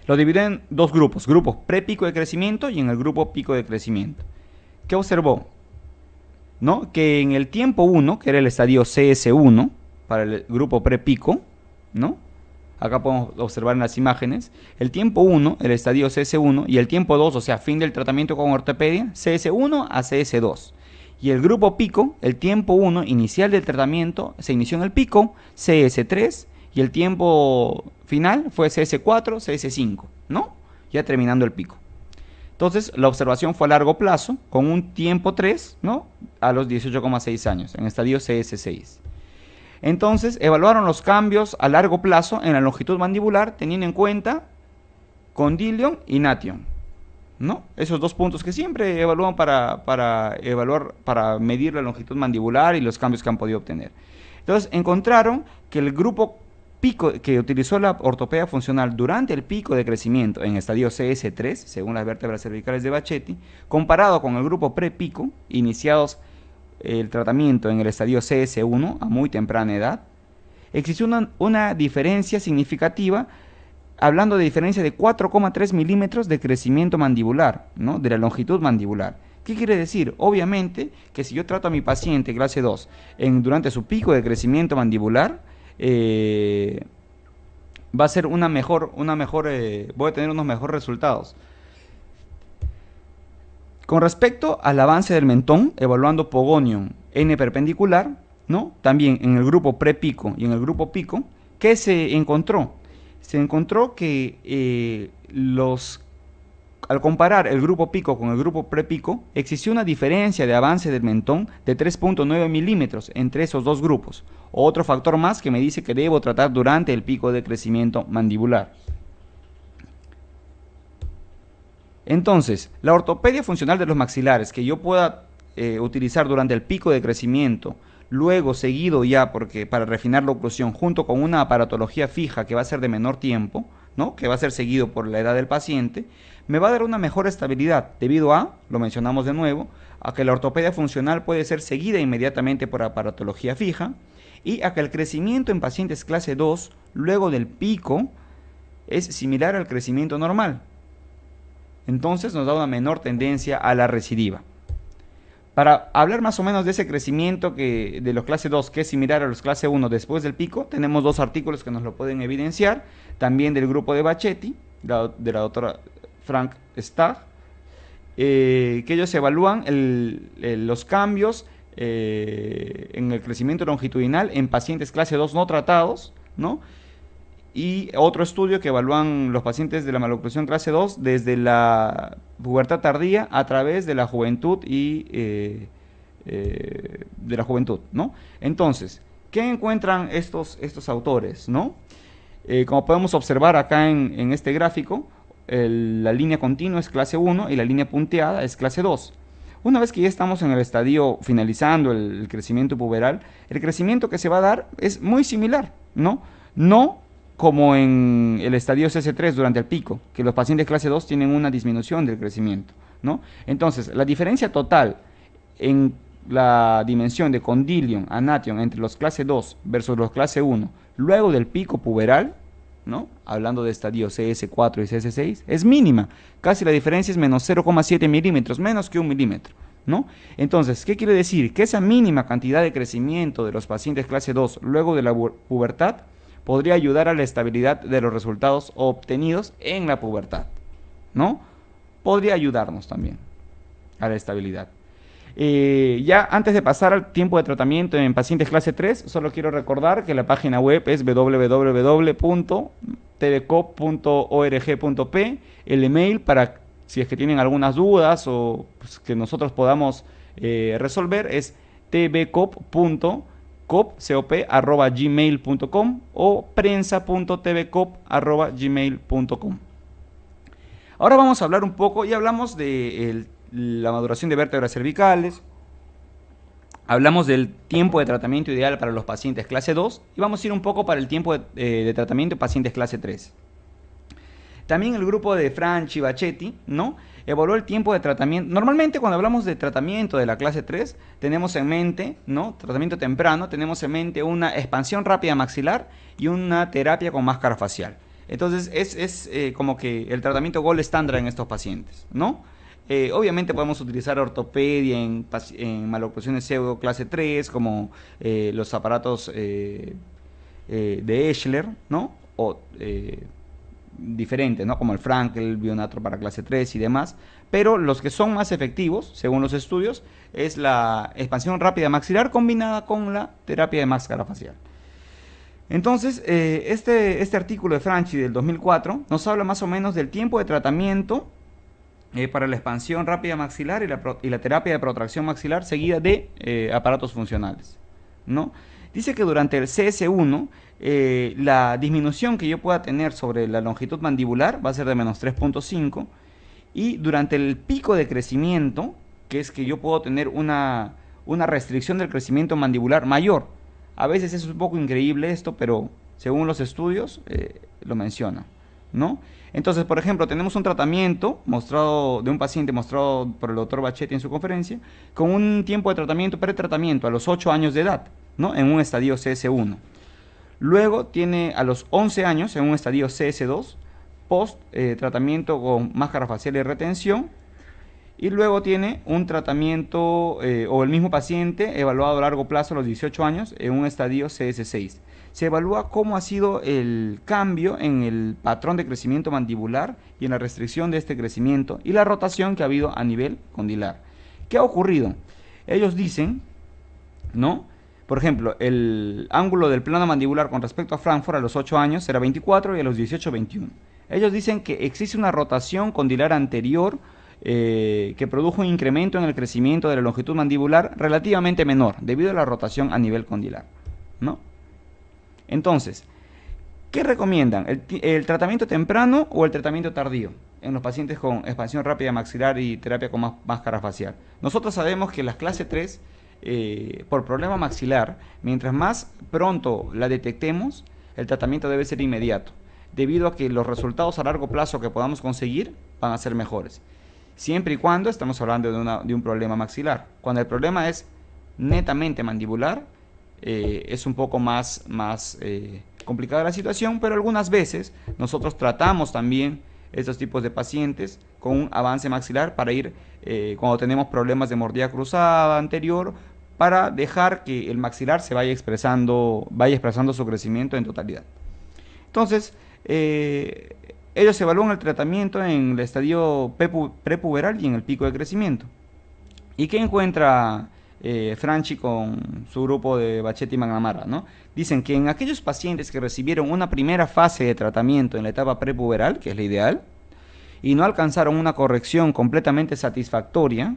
Lo dividió en dos grupos prepico de crecimiento y en el grupo pico de crecimiento. ¿Qué observó? ¿No? Que en el tiempo 1, que era el estadio CS1, para el grupo prepico, ¿no? Acá podemos observar en las imágenes, el tiempo 1, el estadio CS1, y el tiempo 2, o sea, fin del tratamiento con ortopedia, CS1 a CS2. Y el grupo pico, el tiempo 1 inicial del tratamiento, se inició en el pico, CS3, y el tiempo final fue CS4, CS5, ¿no? Ya terminando el pico. Entonces, la observación fue a largo plazo, con un tiempo 3, ¿no? A los 18,6 años, en estadio CS6. Entonces, evaluaron los cambios a largo plazo en la longitud mandibular, teniendo en cuenta condilion y nation, ¿no? Esos dos puntos que siempre evalúan para medir la longitud mandibular y los cambios que han podido obtener. Entonces, encontraron que el grupo pico que utilizó la ortopedia funcional durante el pico de crecimiento en estadio CS3, según las vértebras cervicales de Bachetti, comparado con el grupo prepico, iniciados el tratamiento en el estadio CS1 a muy temprana edad, existió una diferencia significativa, hablando de diferencia de 4,3 milímetros de crecimiento mandibular, ¿no? De la longitud mandibular. ¿Qué quiere decir? Obviamente que si yo trato a mi paciente clase 2 durante su pico de crecimiento mandibular, va a ser voy a tener unos mejores resultados. Con respecto al avance del mentón, evaluando Pogonion N perpendicular, ¿no? También en el grupo prepico y en el grupo pico, ¿qué se encontró? Se encontró que al comparar el grupo pico con el grupo prepico, existió una diferencia de avance del mentón de 3,9 milímetros entre esos dos grupos. Otro factor más que me dice que debo tratar durante el pico de crecimiento mandibular. Entonces, la ortopedia funcional de los maxilares que yo pueda utilizar durante el pico de crecimiento, luego seguido ya para refinar la oclusión junto con una aparatología fija que va a ser de menor tiempo, ¿no? Que va a ser seguido por la edad del paciente, me va a dar una mejor estabilidad debido a, lo mencionamos de nuevo, a que la ortopedia funcional puede ser seguida inmediatamente por aparatología fija y a que el crecimiento en pacientes clase 2 luego del pico es similar al crecimiento normal. Entonces nos da una menor tendencia a la recidiva. Para hablar más o menos de ese crecimiento de los clase 2, que es similar a los clase 1 después del pico, tenemos dos artículos que nos lo pueden evidenciar, también del grupo de Bacchetti, de la doctora Frank Stagg, que ellos evalúan los cambios en el crecimiento longitudinal en pacientes clase 2 no tratados, ¿no? Y otro estudio que evalúan los pacientes de la maloclusión clase 2 desde la pubertad tardía a través de la juventud de la juventud, ¿no? Entonces, ¿qué encuentran estos autores, ¿no? Como podemos observar acá en este gráfico, la línea continua es clase 1 y la línea punteada es clase 2. Una vez que ya estamos en el estadio finalizando el crecimiento puberal, el crecimiento que se va a dar es muy similar, ¿no? No como en el estadio CS3 durante el pico, que los pacientes clase 2 tienen una disminución del crecimiento, ¿no? Entonces, la diferencia total en la dimensión de condilion, anation entre los clase 2 versus los clase 1, luego del pico puberal, ¿no? Hablando de estadio CS4 y CS6, es mínima. Casi la diferencia es menos 0,7 milímetros, menos que 1 milímetro, ¿no? Entonces, ¿qué quiere decir? Que esa mínima cantidad de crecimiento de los pacientes clase 2 luego de la pubertad podría ayudar a la estabilidad de los resultados obtenidos en la pubertad, ¿no? Podría ayudarnos también a la estabilidad. Ya antes de pasar al tiempo de tratamiento en pacientes clase 3, solo quiero recordar que la página web es www.tvcop.org.p, el email para si es que tienen algunas dudas o pues, que nosotros podamos resolver es tvcop.gmail.com o prensa.tvcop@gmail.com. Ahora vamos a hablar un poco, ya hablamos de la maduración de vértebras cervicales, hablamos del tiempo de tratamiento ideal para los pacientes clase 2 y vamos a ir un poco para el tiempo de tratamiento de pacientes clase 3. También el grupo de Franchi y Bacchetti, ¿no? Evaluó el tiempo de tratamiento. Normalmente cuando hablamos de tratamiento de la clase 3, tenemos en mente, ¿no? Tratamiento temprano, tenemos en mente una expansión rápida maxilar y una terapia con máscara facial. Entonces es como que el tratamiento gold estándar en estos pacientes, ¿no? Obviamente podemos utilizar ortopedia en maloclusiones pseudo clase 3, como los aparatos de Eschler, ¿no? O diferentes, ¿no? Como el Frankel, el Bionatro para clase 3 y demás. Pero los que son más efectivos, según los estudios, es la expansión rápida maxilar combinada con la terapia de máscara facial. Entonces, este artículo de Franchi del 2004 nos habla más o menos del tiempo de tratamiento para la expansión rápida maxilar y la terapia de protracción maxilar seguida de aparatos funcionales, ¿no? Dice que durante el CS1 la disminución que yo pueda tener sobre la longitud mandibular va a ser de menos 3.5 y durante el pico de crecimiento, que es que yo puedo tener una restricción del crecimiento mandibular mayor. A veces es un poco increíble esto, pero según los estudios lo menciona, ¿no? Entonces, por ejemplo, tenemos un tratamiento mostrado de un paciente mostrado por el doctor Bacchetti en su conferencia, con un tiempo de tratamiento, pretratamiento a los 8 años de edad, ¿no? En un estadio CS1. Luego tiene a los 11 años en un estadio CS2, post tratamiento con máscara facial y retención. Y luego tiene un tratamiento o el mismo paciente evaluado a largo plazo a los 18 años en un estadio CS6. Se evalúa cómo ha sido el cambio en el patrón de crecimiento mandibular y en la restricción de este crecimiento y la rotación que ha habido a nivel condilar. ¿Qué ha ocurrido? Ellos dicen, ¿no? Por ejemplo, el ángulo del plano mandibular con respecto a Frankfurt a los 8 años era 24 y a los 18 21. Ellos dicen que existe una rotación condilar anterior que produjo un incremento en el crecimiento de la longitud mandibular relativamente menor debido a la rotación a nivel condilar, ¿no? Entonces, ¿qué recomiendan? ¿El tratamiento temprano o el tratamiento tardío en los pacientes con expansión rápida maxilar y terapia con máscara facial? Nosotros sabemos que las clase 3, por problema maxilar, mientras más pronto la detectemos, el tratamiento debe ser inmediato. debido a que los resultados a largo plazo que podamos conseguir van a ser mejores. Siempre y cuando estamos hablando de un problema maxilar. Cuando el problema es netamente mandibular, es un poco más complicada la situación, pero algunas veces nosotros tratamos también estos tipos de pacientes con un avance maxilar para ir, cuando tenemos problemas de mordida cruzada anterior, para dejar que el maxilar se vaya expresando su crecimiento en totalidad. Entonces, ellos evalúan el tratamiento en el estadio prepuberal y en el pico de crecimiento. ¿Y qué encuentra Franchi con su grupo de Bachetti y McNamara, ¿no? Dicen que en aquellos pacientes que recibieron una primera fase de tratamiento en la etapa prepuberal, que es la ideal, y no alcanzaron una corrección completamente satisfactoria,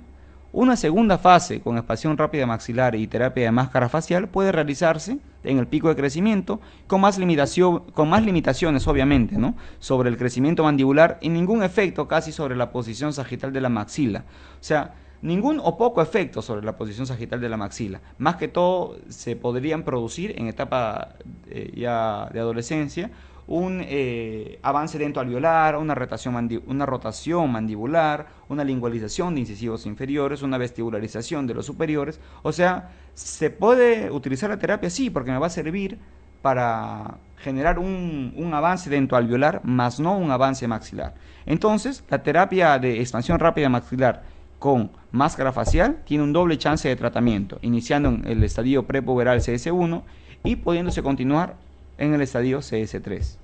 una segunda fase con expansión rápida maxilar y terapia de máscara facial puede realizarse en el pico de crecimiento con más limitaciones, obviamente, ¿no?, sobre el crecimiento mandibular y ningún efecto casi sobre la posición sagital de la maxila. O sea, ningún o poco efecto sobre la posición sagital de la maxila. Más que todo se podrían producir en etapa ya de adolescencia un avance dentoalveolar, una rotación mandibular, una lingualización de incisivos inferiores, una vestibularización de los superiores. O sea, ¿se puede utilizar la terapia? Sí, porque me va a servir para generar un avance dentoalveolar, más no un avance maxilar. Entonces, la terapia de expansión rápida maxilar con máscara facial tiene un doble chance de tratamiento, iniciando en el estadio prepuberal CS1 y pudiéndose continuar en el estadio CS3.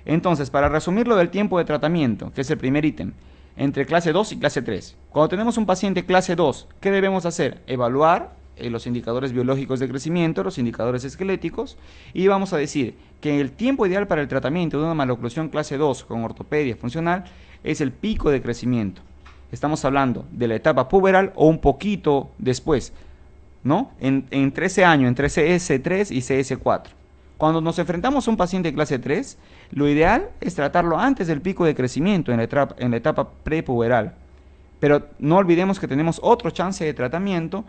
Entonces, para resumir lo del tiempo de tratamiento, que es el primer ítem, entre clase 2 y clase 3. Cuando tenemos un paciente clase 2, ¿qué debemos hacer? Evaluar los indicadores biológicos de crecimiento, los indicadores esqueléticos, y vamos a decir que el tiempo ideal para el tratamiento de una maloclusión clase 2 con ortopedia funcional es el pico de crecimiento. Estamos hablando de la etapa puberal o un poquito después, ¿no? Entre ese año, entre CS3 y CS4. Cuando nos enfrentamos a un paciente de clase 3, lo ideal es tratarlo antes del pico de crecimiento en la etapa prepuberal. Pero no olvidemos que tenemos otro chance de tratamiento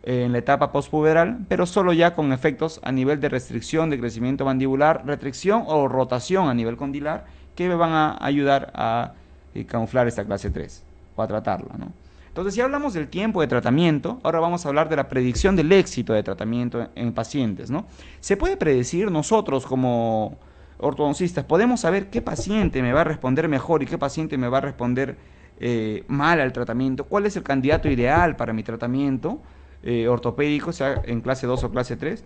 en la etapa postpuberal, pero solo ya con efectos a nivel de restricción de crecimiento mandibular, retracción o rotación a nivel condilar, que me van a ayudar a camuflar esta clase 3 o a tratarla, ¿no? Entonces, si hablamos del tiempo de tratamiento, ahora vamos a hablar de la predicción del éxito de tratamiento en pacientes, ¿no? Se puede predecir, nosotros como ortodoncistas, podemos saber qué paciente me va a responder mejor y qué paciente me va a responder mal al tratamiento, cuál es el candidato ideal para mi tratamiento ortopédico, sea en clase 2 o clase 3.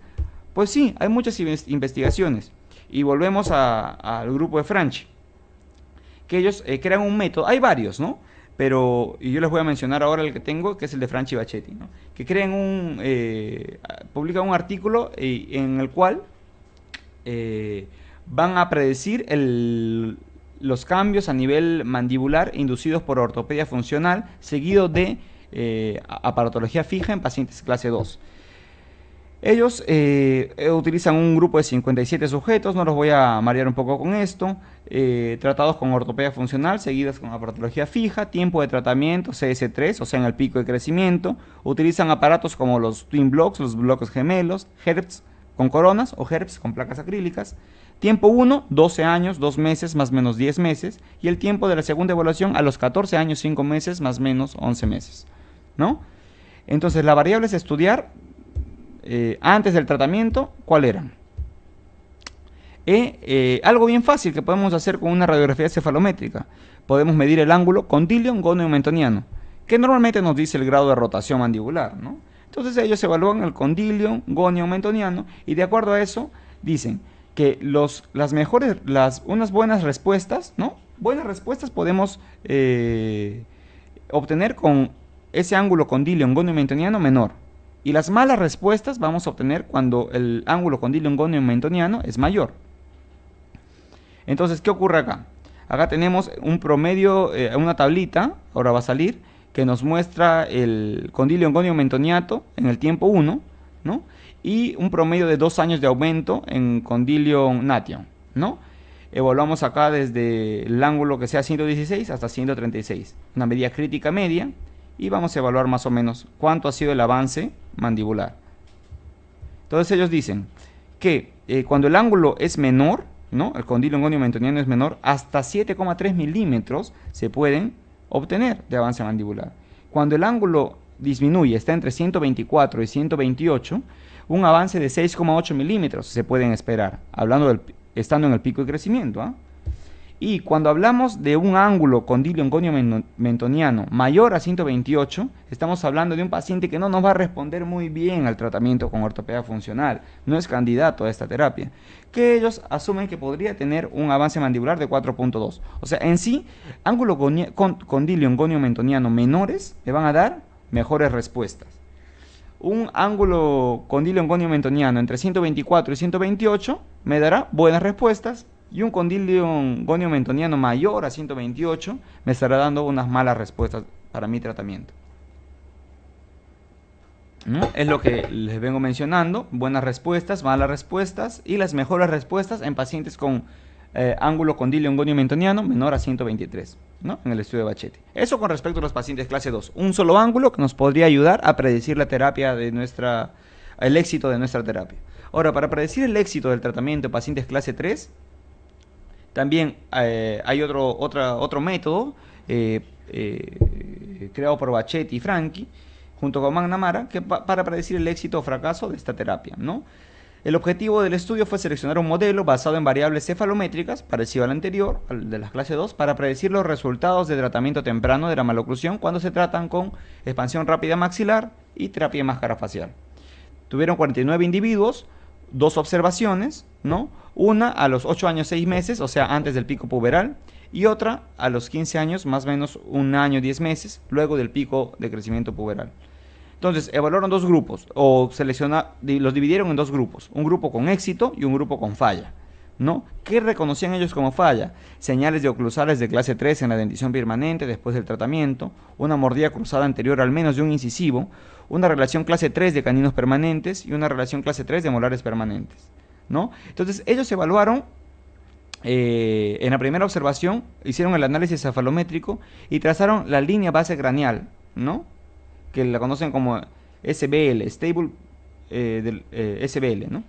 Pues sí, hay muchas investigaciones. Y volvemos al grupo de Franchi, que ellos crean un método, hay varios, ¿no? Pero y yo les voy a mencionar ahora el que tengo, que es el de Franchi y Bachetti, ¿no? Que publican un artículo en el cual van a predecir los cambios a nivel mandibular inducidos por ortopedia funcional, seguido de aparatología fija en pacientes clase 2. Ellos utilizan un grupo de 57 sujetos, no los voy a marear un poco con esto, tratados con ortopedia funcional, seguidas con aparatología fija, tiempo de tratamiento, CS3, o sea, en el pico de crecimiento. Utilizan aparatos como los twin blocks, los bloques gemelos, HERPS con coronas o HERPS con placas acrílicas. Tiempo 1, 12 años, 2 meses, más o menos 10 meses. Y el tiempo de la segunda evaluación a los 14 años, 5 meses, más o menos 11 meses, ¿no? Entonces, la variable es estudiar antes del tratamiento, ¿cuál eran? Algo bien fácil que podemos hacer con una radiografía cefalométrica. Podemos medir el ángulo condilion gonio-mentoniano, que normalmente nos dice el grado de rotación mandibular, ¿no? Entonces ellos evalúan el condilion gonio-mentoniano y de acuerdo a eso dicen que unas buenas respuestas, ¿no? Buenas respuestas podemos obtener con ese ángulo condilion gonio-mentoniano menor. Y las malas respuestas vamos a obtener cuando el ángulo condilion gonio-mentoniano es mayor. Entonces, ¿qué ocurre acá? Acá tenemos un promedio, una tablita, ahora va a salir, que nos muestra el condilion gonio-mentoniato en el tiempo 1, ¿no? Y un promedio de 2 años de aumento en condilion nation, ¿no? Evaluamos acá desde el ángulo que sea 116 hasta 136, una medida crítica media. Y vamos a evaluar más o menos cuánto ha sido el avance mandibular. Entonces ellos dicen que cuando el ángulo es menor, ¿no? El condilo en gonio mentoniano es menor, hasta 7,3 milímetros se pueden obtener de avance mandibular. Cuando el ángulo disminuye, está entre 124 y 128, un avance de 6,8 milímetros se pueden esperar, estando en el pico de crecimiento, ¿ah? Y cuando hablamos de un ángulo condilio en gonio mentoniano mayor a 128, estamos hablando de un paciente que no nos va a responder muy bien al tratamiento con ortopedia funcional, no es candidato a esta terapia, que ellos asumen que podría tener un avance mandibular de 4,2. O sea, en sí, ángulo condilio en gonio mentoniano menores le van a dar mejores respuestas. Un ángulo condilio en gonio mentoniano entre 124 y 128 me dará buenas respuestas, y un condilio gonio mentoniano mayor a 128 me estará dando unas malas respuestas para mi tratamiento, ¿no? Es lo que les vengo mencionando: buenas respuestas, malas respuestas y las mejores respuestas en pacientes con ángulo condilio gonio mentoniano menor a 123, ¿no? En el estudio de Bachetti. Eso con respecto a los pacientes clase 2. Un solo ángulo que nos podría ayudar a predecir la terapia de el éxito de nuestra terapia. Ahora, para predecir el éxito del tratamiento de pacientes clase 3, también hay otro método creado por Bachetti y Franchi junto con McNamara para predecir el éxito o fracaso de esta terapia, ¿no? El objetivo del estudio fue seleccionar un modelo basado en variables cefalométricas, parecido al anterior, al de la clase 2, para predecir los resultados de tratamiento temprano de la maloclusión cuando se tratan con expansión rápida maxilar y terapia de máscara facial. Tuvieron 49 individuos, 2 observaciones, ¿no? Una a los 8 años 6 meses, o sea, antes del pico puberal, y otra a los 15 años, más o menos 1 año 10 meses, luego del pico de crecimiento puberal. Entonces, evaluaron 2 grupos, los dividieron en 2 grupos, un grupo con éxito y un grupo con falla, ¿no? ¿Qué reconocían ellos como falla? Señales de oclusales de clase 3 en la dentición permanente después del tratamiento, una mordida cruzada anterior al menos de un incisivo, una relación clase 3 de caninos permanentes y una relación clase 3 de molares permanentes, ¿no? Entonces, ellos evaluaron en la primera observación, hicieron el análisis cefalométrico y trazaron la línea base craneal, ¿no? Que la conocen como SBL, Stable SBL, ¿no?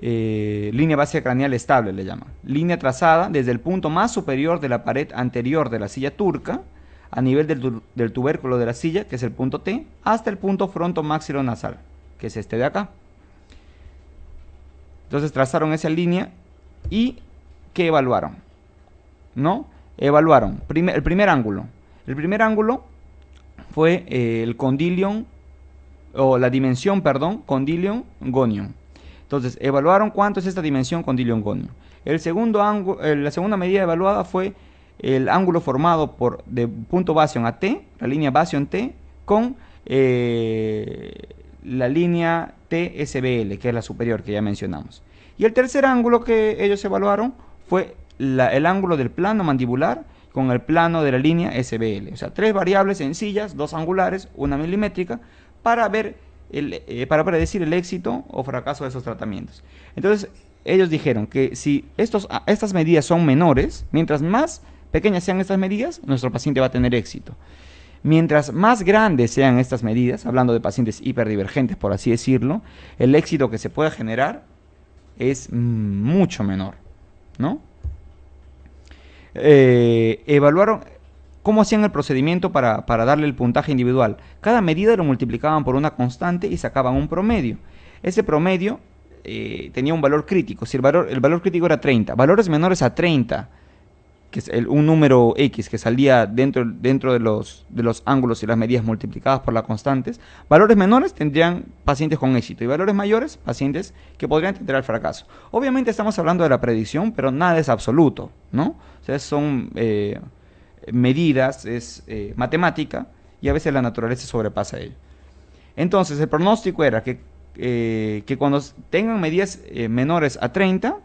Línea base craneal estable le llaman. Línea trazada desde el punto más superior de la pared anterior de la silla turca, a nivel del tubérculo de la silla, que es el punto T, hasta el punto frontomaxilonasal, que es este de acá. Entonces trazaron esa línea y ¿qué evaluaron? ¿No? Evaluaron el primer ángulo. El primer ángulo fue el condilion, o la dimensión, perdón, condilion gonium. Entonces, evaluaron cuánto es esta dimensión condilion gonium. La segunda medida evaluada fue el ángulo formado de punto Basion a T, la línea Basion T, con la línea TSBL, que es la superior que ya mencionamos. Y el tercer ángulo que ellos evaluaron fue el ángulo del plano mandibular con el plano de la línea SBL. O sea, 3 variables sencillas, 2 angulares, 1 milimétrica, para predecir el éxito o fracaso de esos tratamientos. Entonces, ellos dijeron que si estas medidas son menores, mientras más pequeñas sean estas medidas, nuestro paciente va a tener éxito. Mientras más grandes sean estas medidas, hablando de pacientes hiperdivergentes, por así decirlo, el éxito que se pueda generar es mucho menor, ¿no? Evaluaron cómo hacían el procedimiento para darle el puntaje individual. Cada medida lo multiplicaban por una constante y sacaban un promedio. Ese promedio tenía un valor crítico. Si el valor crítico era 30, valores menores a 30, que es un número X que salía dentro de los ángulos y las medidas multiplicadas por las constantes, valores menores tendrían pacientes con éxito y valores mayores, pacientes que podrían tener el fracaso. Obviamente estamos hablando de la predicción, pero nada es absoluto, ¿no? O sea, son medidas, es matemática, y a veces la naturaleza sobrepasa ello. Entonces, el pronóstico era que cuando tengan medidas menores a 30,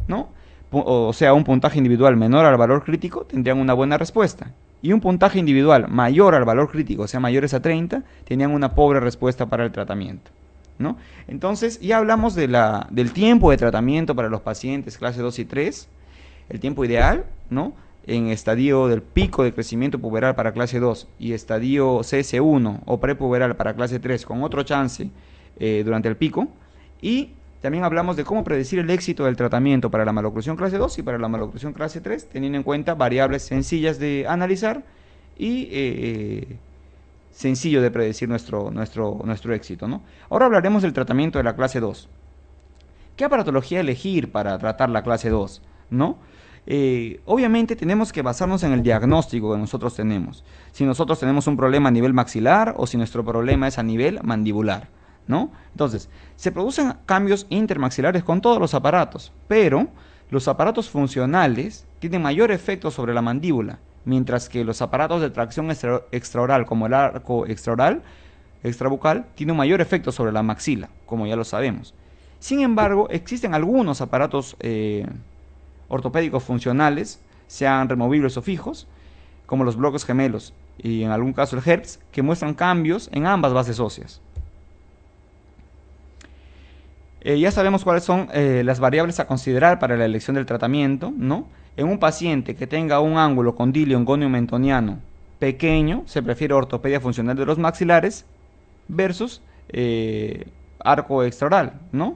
¿no? O sea, un puntaje individual menor al valor crítico, tendrían una buena respuesta. Y un puntaje individual mayor al valor crítico, o sea, mayores a 30, tenían una pobre respuesta para el tratamiento, ¿no? Entonces, ya hablamos del tiempo de tratamiento para los pacientes clase 2 y 3, el tiempo ideal, ¿no? En estadio del pico de crecimiento puberal para clase 2 y estadio CS1 o prepuberal para clase 3 con otro chance durante el pico, y también hablamos de cómo predecir el éxito del tratamiento para la maloclusión clase 2 y para la maloclusión clase 3, teniendo en cuenta variables sencillas de analizar y sencillo de predecir nuestro éxito, ¿no? Ahora hablaremos del tratamiento de la clase 2. ¿Qué aparatología elegir para tratar la clase 2? ¿No? Obviamente tenemos que basarnos en el diagnóstico que nosotros tenemos. Si nosotros tenemos un problema a nivel maxilar o si nuestro problema es a nivel mandibular, ¿no? Entonces, se producen cambios intermaxilares con todos los aparatos, pero los aparatos funcionales tienen mayor efecto sobre la mandíbula, mientras que los aparatos de tracción extraoral, como el arco extraoral, extrabucal, tienen un mayor efecto sobre la maxila, como ya lo sabemos. Sin embargo, existen algunos aparatos ortopédicos funcionales, sean removibles o fijos, como los bloques gemelos y en algún caso el Hertz, que muestran cambios en ambas bases óseas. Ya sabemos cuáles son las variables a considerar para la elección del tratamiento, ¿no? En un paciente que tenga un ángulo condilio gonio mentoniano pequeño, se prefiere ortopedia funcional de los maxilares versus arco extraoral, ¿no?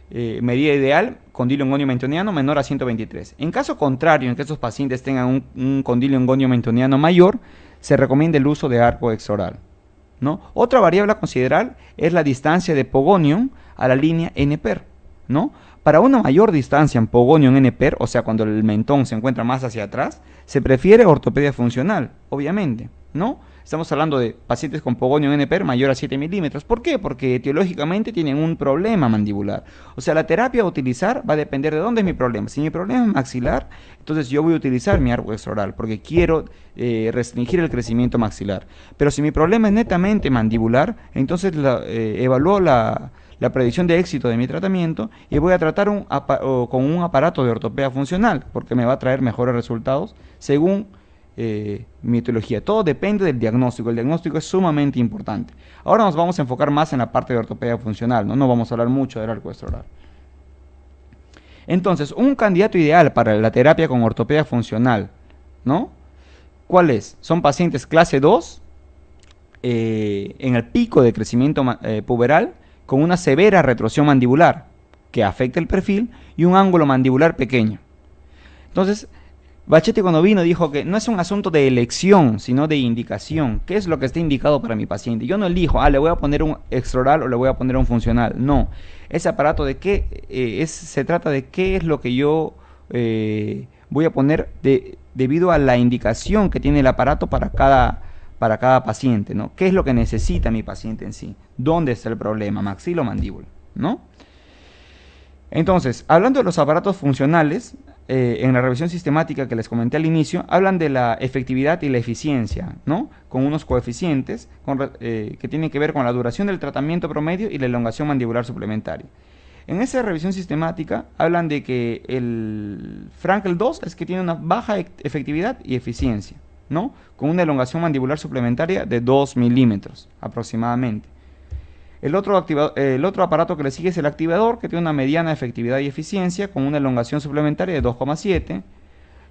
Medida ideal, condilio gonio mentoniano menor a 123. En caso contrario, en que estos pacientes tengan un condilio gonio mentoniano mayor, se recomienda el uso de arco extraoral, ¿no? Otra variable a considerar es la distancia de pogonium a la línea NPER, ¿no? Para una mayor distancia en pogonium NPER, o sea, cuando el mentón se encuentra más hacia atrás, se prefiere ortopedia funcional, obviamente, ¿no? Estamos hablando de pacientes con pogonium NPER mayor a 7 milímetros. ¿Por qué? Porque etiológicamente tienen un problema mandibular. O sea, la terapia a utilizar va a depender de dónde es mi problema. Si mi problema es maxilar, entonces yo voy a utilizar mi arco extraoral porque quiero restringir el crecimiento maxilar. Pero si mi problema es netamente mandibular, entonces evalúo la predicción de éxito de mi tratamiento y voy a tratar con un aparato de ortopedia funcional porque me va a traer mejores resultados según mi etiología. Todo depende del diagnóstico. El diagnóstico es sumamente importante. Ahora nos vamos a enfocar más en la parte de ortopedia funcional, no vamos a hablar mucho del arco extraoral. Entonces, un candidato ideal para la terapia con ortopedia funcional, ¿no? ¿Cuál es? Son pacientes clase 2 en el pico de crecimiento puberal con una severa retrocesión mandibular que afecta el perfil y un ángulo mandibular pequeño. Entonces, Bachetti cuando vino dijo que no es un asunto de elección, sino de indicación. ¿Qué es lo que está indicado para mi paciente? Yo no elijo, le voy a poner un extraoral o le voy a poner un funcional. No, ese aparato de qué se trata de qué es lo que yo voy a poner debido a la indicación que tiene el aparato para cada paciente, ¿no? ¿Qué es lo que necesita mi paciente en sí? ¿Dónde está el problema? Maxila o mandíbula, ¿no? Entonces, hablando de los aparatos funcionales, en la revisión sistemática que les comenté al inicio, hablan de la efectividad y la eficiencia, ¿no? Con unos coeficientes que tienen que ver con la duración del tratamiento promedio y la elongación mandibular suplementaria. En esa revisión sistemática hablan de que el Frankel 2 es que tiene una baja efectividad y eficiencia, ¿no? Con una elongación mandibular suplementaria de 2 milímetros aproximadamente. El otro aparato que le sigue es el activador, que tiene una mediana efectividad y eficiencia con una elongación suplementaria de 2,7.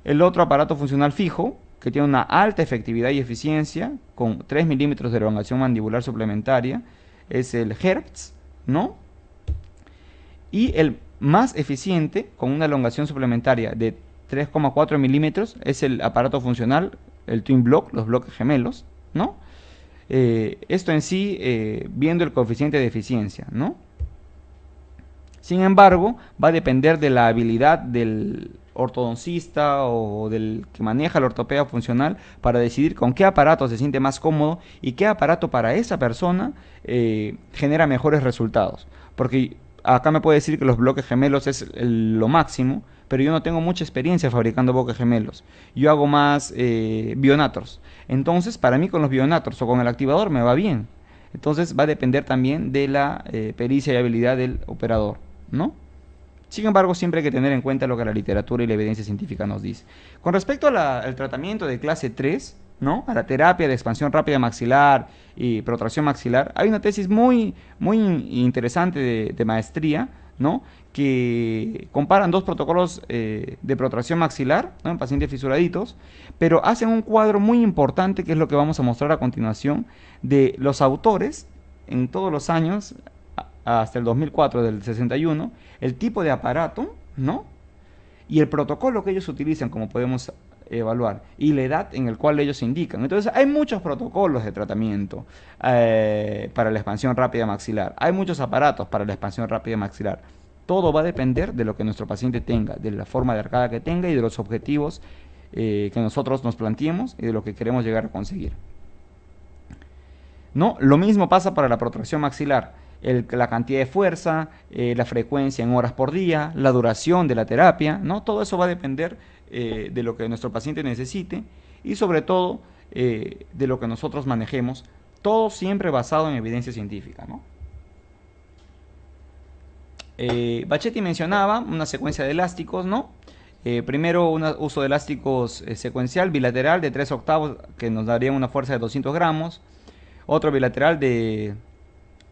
El otro aparato funcional fijo, que tiene una alta efectividad y eficiencia con 3 milímetros de elongación mandibular suplementaria, es el Hertz, ¿no? Y el más eficiente, con una elongación suplementaria de 3,4 milímetros, es el aparato funcional, el Twin Block, los bloques gemelos, ¿no? Esto en sí, viendo el coeficiente de eficiencia, ¿no? Sin embargo, va a depender de la habilidad del ortodoncista o del que maneja la ortopedia funcional para decidir con qué aparato se siente más cómodo y qué aparato para esa persona genera mejores resultados. Porque acá me puede decir que los bloques gemelos es lo máximo, pero yo no tengo mucha experiencia fabricando bloques gemelos. Yo hago más bionatros. Entonces, para mí con los bionatros o con el activador me va bien. Entonces, va a depender también de la pericia y habilidad del operador, ¿no? Sin embargo, siempre hay que tener en cuenta lo que la literatura y la evidencia científica nos dice. Con respecto al tratamiento de clase 3, ¿no? A la terapia de expansión rápida maxilar y protracción maxilar, hay una tesis muy interesante de maestría, ¿no? Que comparan dos protocolos de protracción maxilar, ¿no? En pacientes fisuraditos, pero hacen un cuadro muy importante, que es lo que vamos a mostrar a continuación, de los autores en todos los años hasta el 2004 del 61, el tipo de aparato, ¿no? Y el protocolo que ellos utilizan, como podemos evaluar, y la edad en el cual ellos indican. Entonces, hay muchos protocolos de tratamiento para la expansión rápida maxilar. Hay muchos aparatos para la expansión rápida maxilar. Todo va a depender de lo que nuestro paciente tenga, de la forma de arcada que tenga y de los objetivos que nosotros nos planteemos y de lo que queremos llegar a conseguir. ¿No? Lo mismo pasa para la protracción maxilar. La cantidad de fuerza, la frecuencia en horas por día, la duración de la terapia, ¿no? Todo eso va a depender de lo que nuestro paciente necesite y sobre todo de lo que nosotros manejemos, todo siempre basado en evidencia científica, ¿no? Bachetti mencionaba una secuencia de elásticos, ¿no? Primero un uso de elásticos secuencial bilateral de 3/8 que nos daría una fuerza de 200 gramos, otro bilateral de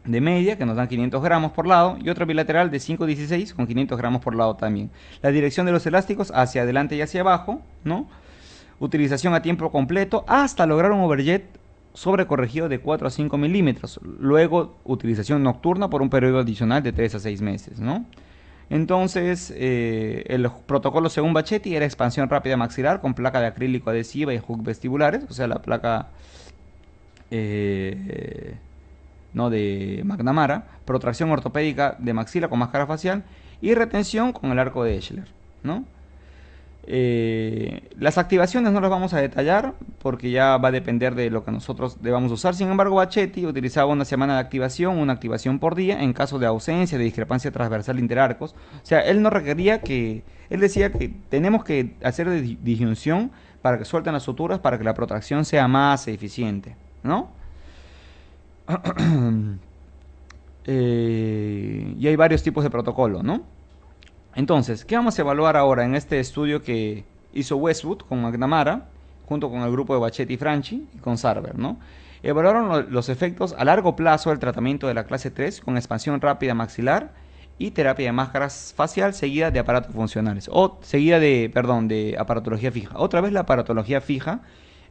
media que nos dan 500 gramos por lado y otro bilateral de 5/16 con 500 gramos por lado también. La dirección de los elásticos hacia adelante y hacia abajo, ¿no? Utilización a tiempo completo hasta lograr un overjet sobrecorregido de 4 a 5 milímetros. Luego utilización nocturna por un periodo adicional de 3 a 6 meses, ¿no? Entonces, el protocolo según Bachetti era expansión rápida maxilar con placa de acrílico adhesiva y hook vestibulares, o sea, la placa no de McNamara, protracción ortopédica de maxila con máscara facial y retención con el arco de Eschler, ¿no? Las activaciones no las vamos a detallar porque ya va a depender de lo que nosotros debamos usar. Sin embargo, Bachetti utilizaba una semana de activación, una activación por día en caso de ausencia de discrepancia transversal interarcos. O sea, él no requería que, él decía que tenemos que hacer disyunción para que suelten las suturas para que la protracción sea más eficiente, ¿no? Y hay varios tipos de protocolo, ¿no? Entonces, ¿qué vamos a evaluar ahora en este estudio que hizo Westwood con McNamara, junto con el grupo de Bachetti y Franchi y con Sarver, ¿no? Evaluaron los efectos a largo plazo del tratamiento de la clase 3 con expansión rápida maxilar y terapia de máscaras facial seguida de aparatos funcionales, o seguida de, perdón, de aparatología fija. Otra vez la aparatología fija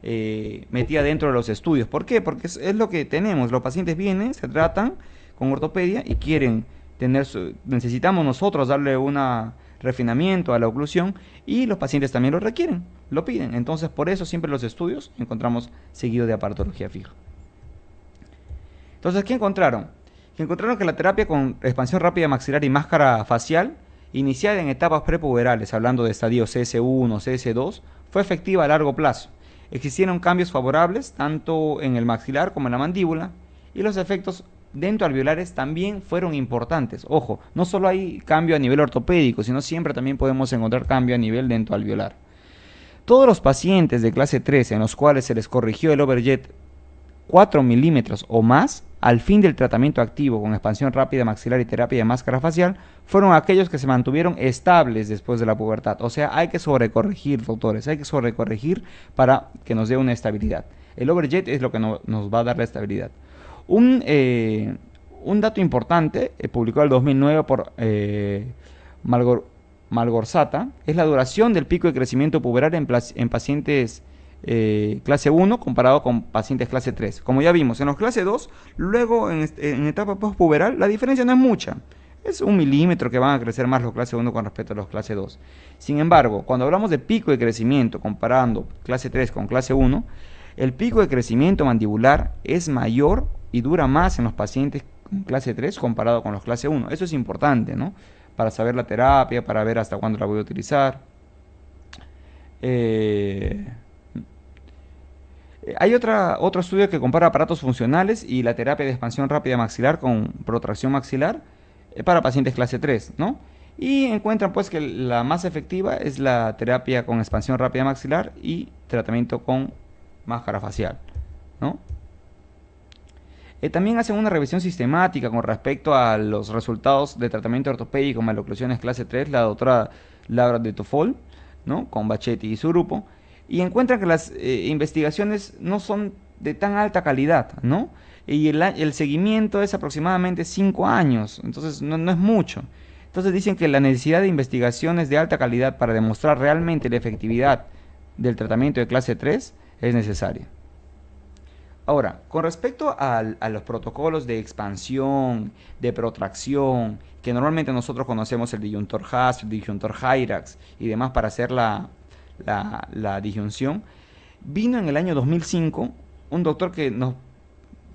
metida dentro de los estudios. ¿Por qué? Porque es lo que tenemos. Los pacientes vienen, se tratan con ortopedia y quieren necesitamos nosotros darle un refinamiento a la oclusión y los pacientes también lo requieren, lo piden. Entonces, por eso siempre los estudios encontramos seguido de aparatología fija. Entonces, ¿qué encontraron? Que encontraron que la terapia con expansión rápida maxilar y máscara facial, iniciada en etapas prepuberales, hablando de estadio CS1, CS2, fue efectiva a largo plazo. Existieron cambios favorables tanto en el maxilar como en la mandíbula y los efectos dentoalveolares también fueron importantes. Ojo, no solo hay cambio a nivel ortopédico, sino siempre también podemos encontrar cambio a nivel dentoalveolar. Todos los pacientes de clase 3 en los cuales se les corrigió el overjet 4 milímetros o más al fin del tratamiento activo con expansión rápida maxilar y terapia de máscara facial fueron aquellos que se mantuvieron estables después de la pubertad. O sea, hay que sobrecorregir, doctores, hay que sobrecorregir para que nos dé una estabilidad. El overjet es lo que nos va a dar la estabilidad. Un dato importante, publicado en el 2009 por Malgorzata, es la duración del pico de crecimiento puberal en pacientes clase 1 comparado con pacientes clase 3. Como ya vimos, en los clase 2, luego en etapa postpuberal, la diferencia no es mucha. Es 1 milímetro que van a crecer más los clase 1 con respecto a los clase 2. Sin embargo, cuando hablamos de pico de crecimiento comparando clase 3 con clase 1, el pico de crecimiento mandibular es mayor y dura más en los pacientes con clase 3 comparado con los clase 1. Eso es importante, ¿no? Para saber la terapia, para ver hasta cuándo la voy a utilizar. Hay otro estudio que compara aparatos funcionales y la terapia de expansión rápida maxilar con protracción maxilar para pacientes clase 3, ¿no? Y encuentran pues que la más efectiva es la terapia con expansión rápida maxilar y tratamiento con máscara facial, ¿no? También hacen una revisión sistemática con respecto a los resultados de tratamiento ortopédico con maloclusiones clase 3, la doctora Laura de Toffol, ¿no? Con Bachetti y su grupo, y encuentran que las investigaciones no son de tan alta calidad, ¿no? Y el seguimiento es aproximadamente 5 años, entonces no es mucho. Entonces dicen que la necesidad de investigaciones de alta calidad para demostrar realmente la efectividad del tratamiento de clase 3 es necesaria. Ahora, con respecto a los protocolos de expansión, de protracción, que normalmente nosotros conocemos el disyuntor Haas, el disyuntor Hyrax y demás para hacer la disyunción, vino en el año 2005 un doctor que nos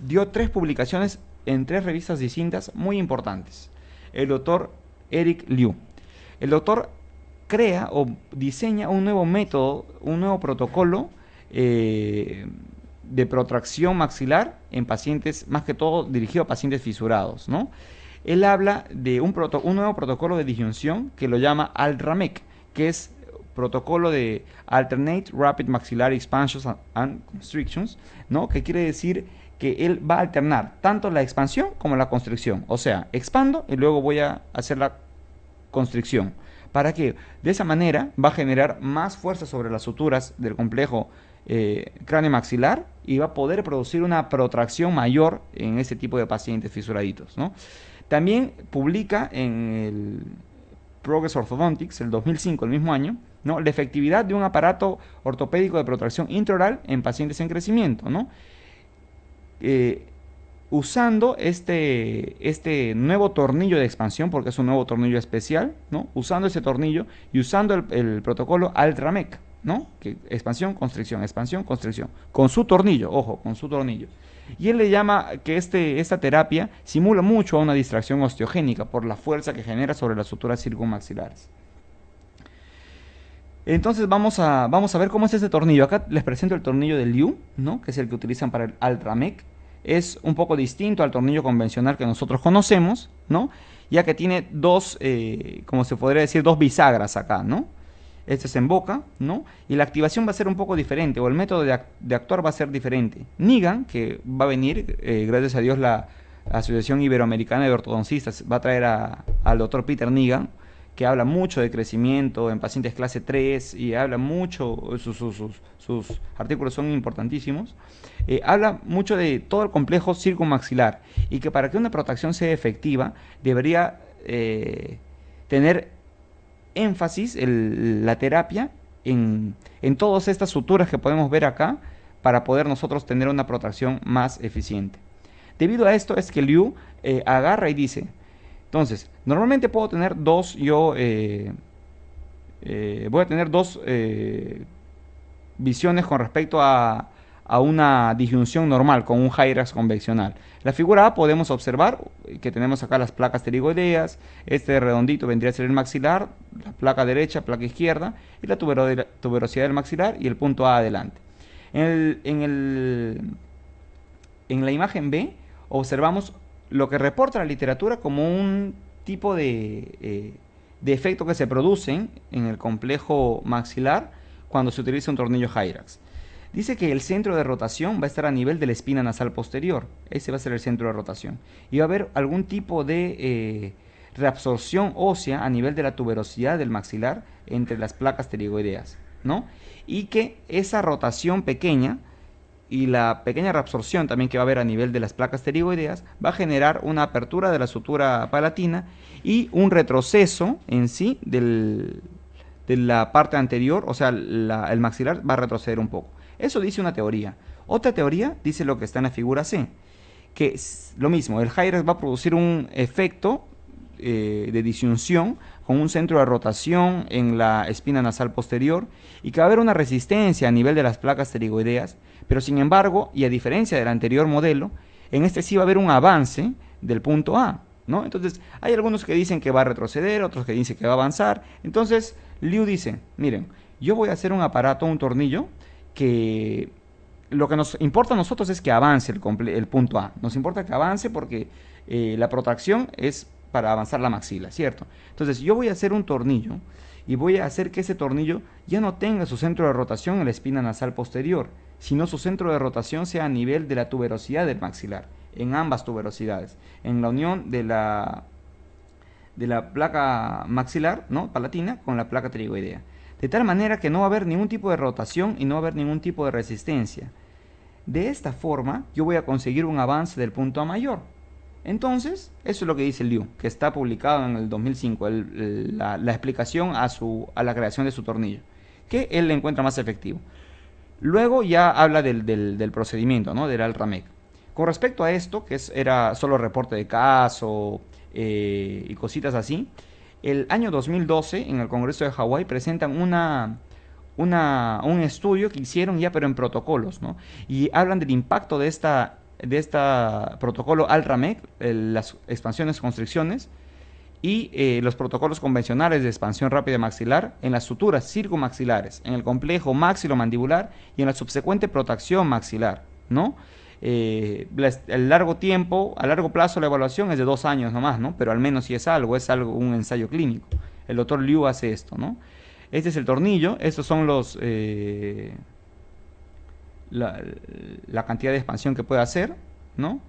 dio 3 publicaciones en 3 revistas distintas muy importantes. El doctor Eric Liu. El doctor crea o diseña un nuevo método, un nuevo protocolo de protracción maxilar en pacientes, más que todo dirigido a pacientes fisurados, ¿no? Él habla de un nuevo protocolo de disyunción que lo llama ALTRAMEC, que es protocolo de Alternate Rapid Maxillary Expansions and Constrictions, ¿no? Que quiere decir que él va a alternar tanto la expansión como la constricción. O sea, expando y luego voy a hacer la constricción. ¿Para qué? De esa manera va a generar más fuerza sobre las suturas del complejo cráneo maxilar y va a poder producir una protracción mayor en ese tipo de pacientes fisuraditos, ¿no? También publica en el Progress Orthodontics, el 2005, el mismo año, ¿no? La efectividad de un aparato ortopédico de protracción intraoral en pacientes en crecimiento, ¿no? Usando este nuevo tornillo de expansión, porque es un nuevo tornillo especial, ¿no? Usando ese tornillo y usando el protocolo ALTRAMEC, ¿no? Que expansión, constricción, con su tornillo, ojo, con su tornillo. Y él le llama que esta terapia simula mucho a una distracción osteogénica por la fuerza que genera sobre las suturas circunmaxilares. Entonces vamos a ver cómo es este tornillo. Acá les presento el tornillo de Liu, ¿no? Que es el que utilizan para el ALTRAMEC. Es un poco distinto al tornillo convencional que nosotros conocemos, ¿no? Ya que tiene como se podría decir, dos bisagras acá, ¿no? Este se emboca, ¿no? Y la activación va a ser un poco diferente, o el método de actuar va a ser diferente. Nigan, que va a venir, gracias a Dios, la Asociación Iberoamericana de Ortodoncistas va a traer al doctor Peter Nigan, que habla mucho de crecimiento en pacientes clase 3 y habla mucho, sus artículos son importantísimos, habla mucho de todo el complejo circunmaxilar y que para que una protracción sea efectiva debería tener énfasis la terapia en todas estas suturas que podemos ver acá para poder nosotros tener una protracción más eficiente. Debido a esto es que Liu agarra y dice, entonces, normalmente puedo tener voy a tener dos visiones con respecto a una disyunción normal con un Hyrax convencional. La figura A podemos observar que tenemos acá las placas pterigoideas, este redondito vendría a ser el maxilar, la placa derecha, placa izquierda y la tuberosidad del maxilar y el punto A adelante. En la imagen B observamos lo que reporta la literatura como un tipo de efecto que se produce en el complejo maxilar cuando se utiliza un tornillo Hyrax. Dice que el centro de rotación va a estar a nivel de la espina nasal posterior. Ese va a ser el centro de rotación. Y va a haber algún tipo de reabsorción ósea a nivel de la tuberosidad del maxilar entre las placas pterigoideas, ¿no? Y que esa rotación pequeña y la pequeña reabsorción también que va a haber a nivel de las placas pterigoideas va a generar una apertura de la sutura palatina y un retroceso en sí de la parte anterior, o sea, el maxilar va a retroceder un poco. Eso dice una teoría. Otra teoría dice lo que está en la figura C, que es lo mismo, el Hyrax va a producir un efecto de disyunción con un centro de rotación en la espina nasal posterior y que va a haber una resistencia a nivel de las placas pterigoideas, pero sin embargo, y a diferencia del anterior modelo, en este sí va a haber un avance del punto A, ¿no? Entonces, hay algunos que dicen que va a retroceder, otros que dicen que va a avanzar. Entonces, Liu dice, miren, yo voy a hacer un aparato, un tornillo, que lo que nos importa a nosotros es que avance el punto A. Nos importa que avance porque la protracción es para avanzar la maxila, ¿cierto? Entonces, yo voy a hacer un tornillo y voy a hacer que ese tornillo ya no tenga su centro de rotación en la espina nasal posterior, sino su centro de rotación sea a nivel de la tuberosidad del maxilar, en ambas tuberosidades, en la unión de la placa maxilar, ¿no?, palatina con la placa pterigoidea. De tal manera que no va a haber ningún tipo de rotación y no va a haber ningún tipo de resistencia. De esta forma, yo voy a conseguir un avance del punto A mayor. Entonces, eso es lo que dice Liu, que está publicado en el 2005, la explicación a la creación de su tornillo, que él le encuentra más efectivo. Luego ya habla del procedimiento, ¿no? Del Alramec. Con respecto a esto, que era solo reporte de caso y cositas así, el año 2012 en el Congreso de Hawái presentan un estudio que hicieron ya pero en protocolos, ¿no? Y hablan del impacto de esta protocolo Alramec, las expansiones, constricciones, y los protocolos convencionales de expansión rápida maxilar en las suturas circumaxilares, en el complejo maxilomandibular y en la subsecuente protección maxilar, ¿no? El largo tiempo, a largo plazo la evaluación es de 2 años nomás, ¿no? Pero al menos si es algo, un ensayo clínico. El doctor Liu hace esto, ¿no? Este es el tornillo, estos son la cantidad de expansión que puede hacer, ¿no?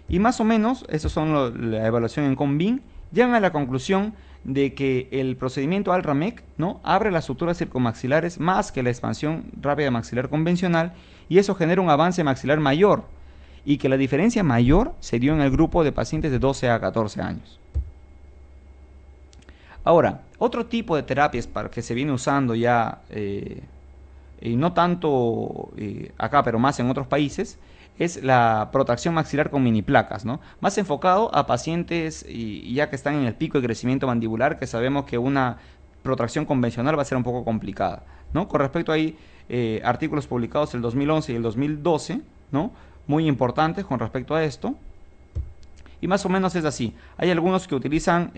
Y más o menos, estos son la evaluación en Convin, llegan a la conclusión de que el procedimiento Alramec, ¿no?, abre las suturas circunmaxilares más que la expansión rápida maxilar convencional, y eso genera un avance maxilar mayor, y que la diferencia mayor se dio en el grupo de pacientes de 12 a 14 años. Ahora, otro tipo de terapias para que se viene usando ya, y no tanto acá, pero más en otros países, es la protección maxilar con mini placas, ¿no? Más enfocado a pacientes y ya que están en el pico de crecimiento mandibular, que sabemos que una protección convencional va a ser un poco complicada, ¿no? Con respecto a artículos publicados el 2011 y el 2012, ¿no?, muy importantes con respecto a esto, y más o menos es así. Hay algunos que utilizan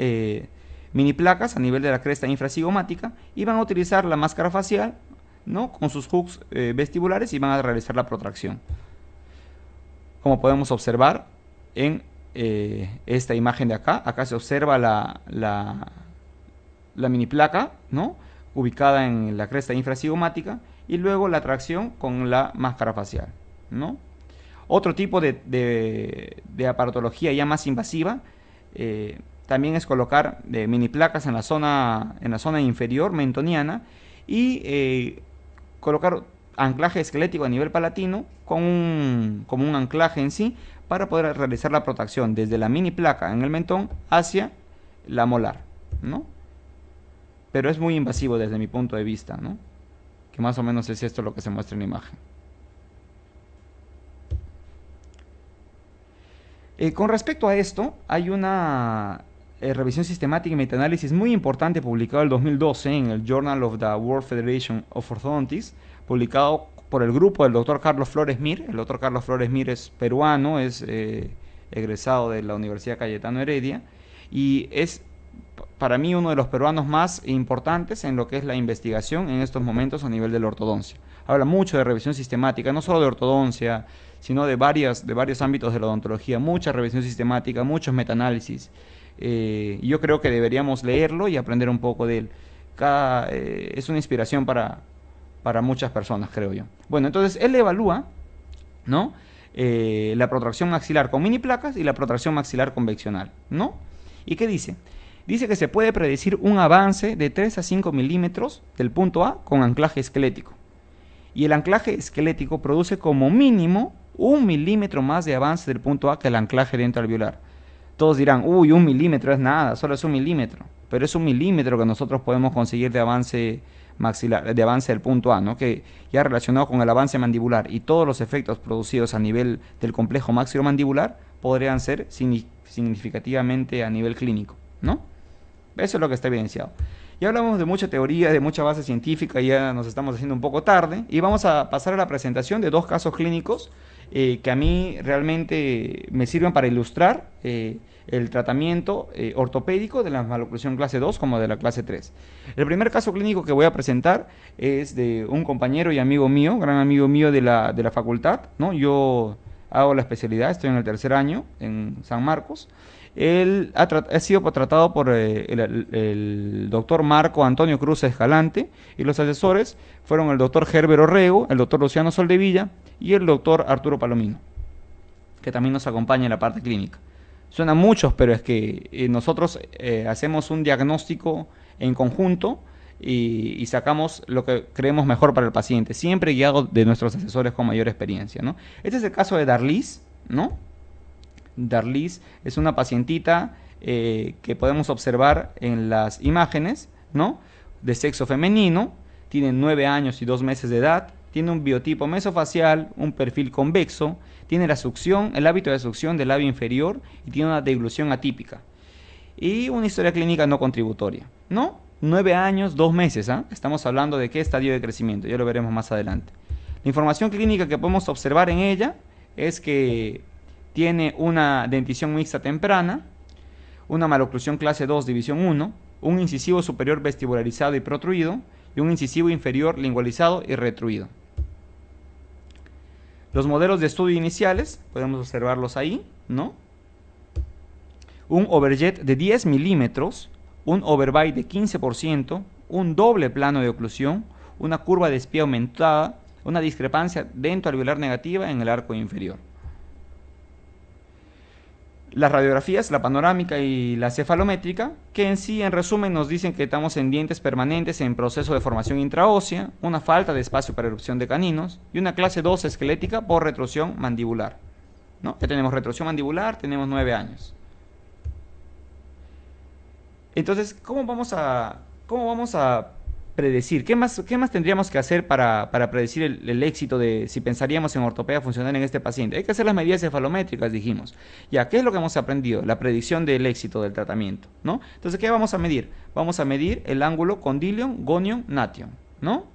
mini placas a nivel de la cresta infracigomática y van a utilizar la máscara facial, ¿no?, con sus hooks vestibulares, y van a realizar la protracción. Como podemos observar en esta imagen de acá se observa la mini placa, ¿no?, ubicada en la cresta infracigomática, y luego la tracción con la máscara facial, ¿no? Otro tipo de aparatología ya más invasiva también es colocar mini placas en la zona inferior mentoniana y colocar anclaje esquelético a nivel palatino como un anclaje en sí, para poder realizar la protección desde la mini placa en el mentón hacia la molar, ¿no? Pero es muy invasivo desde mi punto de vista, ¿no?, que más o menos es esto lo que se muestra en la imagen. Con respecto a esto, hay una revisión sistemática y metaanálisis muy importante publicado en el 2012 en el Journal of the World Federation of Orthodontics, publicado por el grupo del doctor Carlos Flores Mir. El doctor Carlos Flores Mir es peruano, es egresado de la Universidad Cayetano Heredia, y es para mí uno de los peruanos más importantes en lo que es la investigación en estos momentos a nivel de la ortodoncia. Habla mucho de revisión sistemática, no solo de ortodoncia, sino de varios ámbitos de la odontología, mucha revisión sistemática, muchos metaanálisis. Yo creo que deberíamos leerlo y aprender un poco de él. Es una inspiración para muchas personas, creo yo. Bueno, entonces él evalúa, ¿no?, la protracción maxilar con mini placas y la protracción maxilar convencional, ¿no? ¿Y qué dice? Dice que se puede predecir un avance de 3 a 5 milímetros del punto A con anclaje esquelético. Y el anclaje esquelético produce como mínimo 1 milímetro más de avance del punto A que el anclaje dentoalveolar. Todos dirán, uy, 1 milímetro es nada, solo es 1 milímetro. Pero es 1 milímetro que nosotros podemos conseguir de avance maxilar, de avance del punto A, ¿no?, que ya relacionado con el avance mandibular y todos los efectos producidos a nivel del complejo maxilomandibular podrían ser significativamente a nivel clínico, ¿no? Eso es lo que está evidenciado. Ya hablamos de mucha teoría, de mucha base científica, ya nos estamos haciendo un poco tarde, y vamos a pasar a la presentación de 2 casos clínicos que a mí realmente me sirven para ilustrar el tratamiento ortopédico de la maloclusión clase 2 como de la clase 3. El primer caso clínico que voy a presentar es de un compañero y amigo mío, gran amigo mío de la facultad, ¿no? Yo hago la especialidad, estoy en el 3er año en San Marcos. Él ha sido tratado por el doctor Marco Antonio Cruz Escalante, y los asesores fueron el doctor Herbert Orrego, el doctor Luciano Soldevilla y el doctor Arturo Palomino, que también nos acompaña en la parte clínica. Suenan muchos, pero es que nosotros hacemos un diagnóstico en conjunto y sacamos lo que creemos mejor para el paciente, siempre guiado de nuestros asesores con mayor experiencia, ¿no? Este es el caso de Darlis, ¿no? Darlis es una pacientita que podemos observar en las imágenes, ¿no?, de sexo femenino, tiene 9 años y 2 meses de edad, tiene un biotipo mesofacial, un perfil convexo, tiene la succión, el hábito de succión del labio inferior y tiene una deglución atípica. Y una historia clínica no contributoria, ¿no? 9 años, 2 meses, ¿ah? Estamos hablando de qué estadio de crecimiento, ya lo veremos más adelante. La información clínica que podemos observar en ella es que tiene una dentición mixta temprana, una maloclusión clase 2, división 1, un incisivo superior vestibularizado y protruido, y un incisivo inferior lingualizado y retruido. Los modelos de estudio iniciales, podemos observarlos ahí, ¿no? Un overjet de 10 milímetros, un overbite de 15%, un doble plano de oclusión, una curva de espía aumentada, una discrepancia dentoalveolar negativa en el arco inferior. Las radiografías, la panorámica y la cefalométrica, que en sí, en resumen, nos dicen que estamos en dientes permanentes en proceso de formación intraósea, una falta de espacio para erupción de caninos y una clase 2 esquelética por retrusión mandibular, ¿no? Ya tenemos retrusión mandibular, tenemos 9 años. Entonces, ¿cómo vamos a predecir? ¿Qué más tendríamos que hacer para predecir el éxito de si pensaríamos en ortopedia funcional en este paciente? Hay que hacer las medidas cefalométricas, dijimos. Ya, ¿qué es lo que hemos aprendido? La predicción del éxito del tratamiento, ¿no? Entonces, ¿qué vamos a medir? Vamos a medir el ángulo condilion, gonion, nation, ¿no?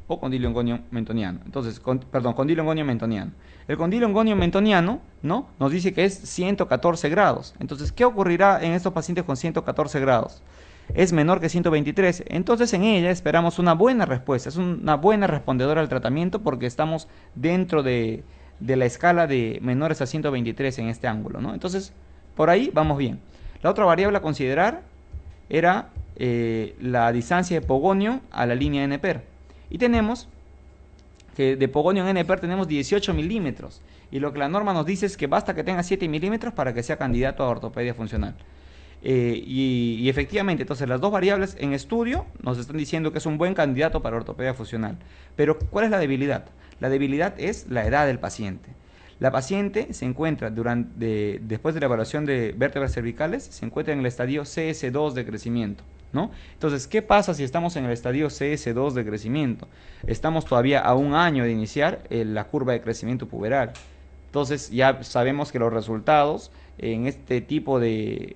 O condilion gonio mentoniano. Entonces, condilion gonio mentoniano. El condilion gonio mentoniano, ¿no? Nos dice que es 114 grados. Entonces, ¿qué ocurrirá en estos pacientes con 114 grados? Es menor que 123. Entonces, en ella esperamos una buena respuesta. Es una buena respondedora al tratamiento porque estamos dentro de la escala de menores a 123 en este ángulo, ¿no? Entonces, por ahí vamos bien. La otra variable a considerar era la distancia de pogonio a la línea NPER. Y tenemos que de pogonio en NPER tenemos 18 milímetros. Y lo que la norma nos dice es que basta que tenga 7 milímetros para que sea candidato a ortopedia funcional. Y efectivamente, entonces las dos variables en estudio nos están diciendo que es un buen candidato para ortopedia funcional. Pero, ¿cuál es la debilidad? La debilidad es la edad del paciente. La paciente se encuentra después de la evaluación de vértebras cervicales, se encuentra en el estadio CS2 de crecimiento, ¿no? Entonces, ¿qué pasa si estamos en el estadio CS2 de crecimiento? Estamos todavía a un año de iniciar la curva de crecimiento puberal. Entonces, ya sabemos que los resultados en este tiempo de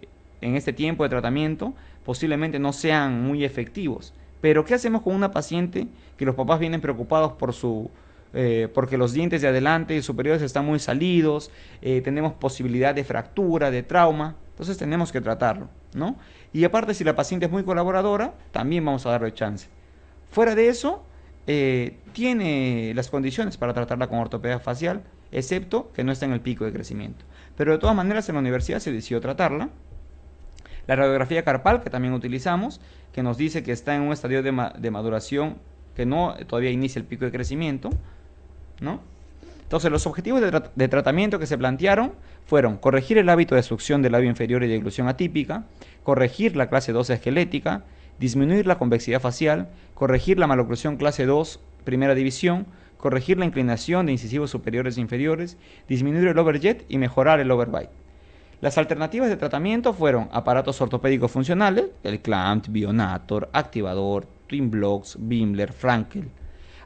tratamiento posiblemente no sean muy efectivos. Pero, ¿qué hacemos con una paciente que los papás vienen preocupados porque los dientes de adelante y superiores están muy salidos, tenemos posibilidad de fractura, de trauma? Entonces tenemos que tratarlo, ¿no? Y aparte, si la paciente es muy colaboradora, también vamos a darle chance. Fuera de eso, tiene las condiciones para tratarla con ortopedia facial, excepto que no está en el pico de crecimiento. Pero de todas maneras, en la universidad se decidió tratarla. La radiografía carpal, que también utilizamos, que nos dice que está en un estadio de maduración, que no todavía inicia el pico de crecimiento, ¿no? Entonces, los objetivos de tratamiento que se plantearon fueron corregir el hábito de succión del labio inferior y de deglución atípica, corregir la clase 2 esquelética, disminuir la convexidad facial, corregir la maloclusión clase 2 primera división, corregir la inclinación de incisivos superiores e inferiores, disminuir el overjet y mejorar el overbite. Las alternativas de tratamiento fueron aparatos ortopédicos funcionales, el clamp, Bionator, activador, Twin Blocks, Bimler, Frankel.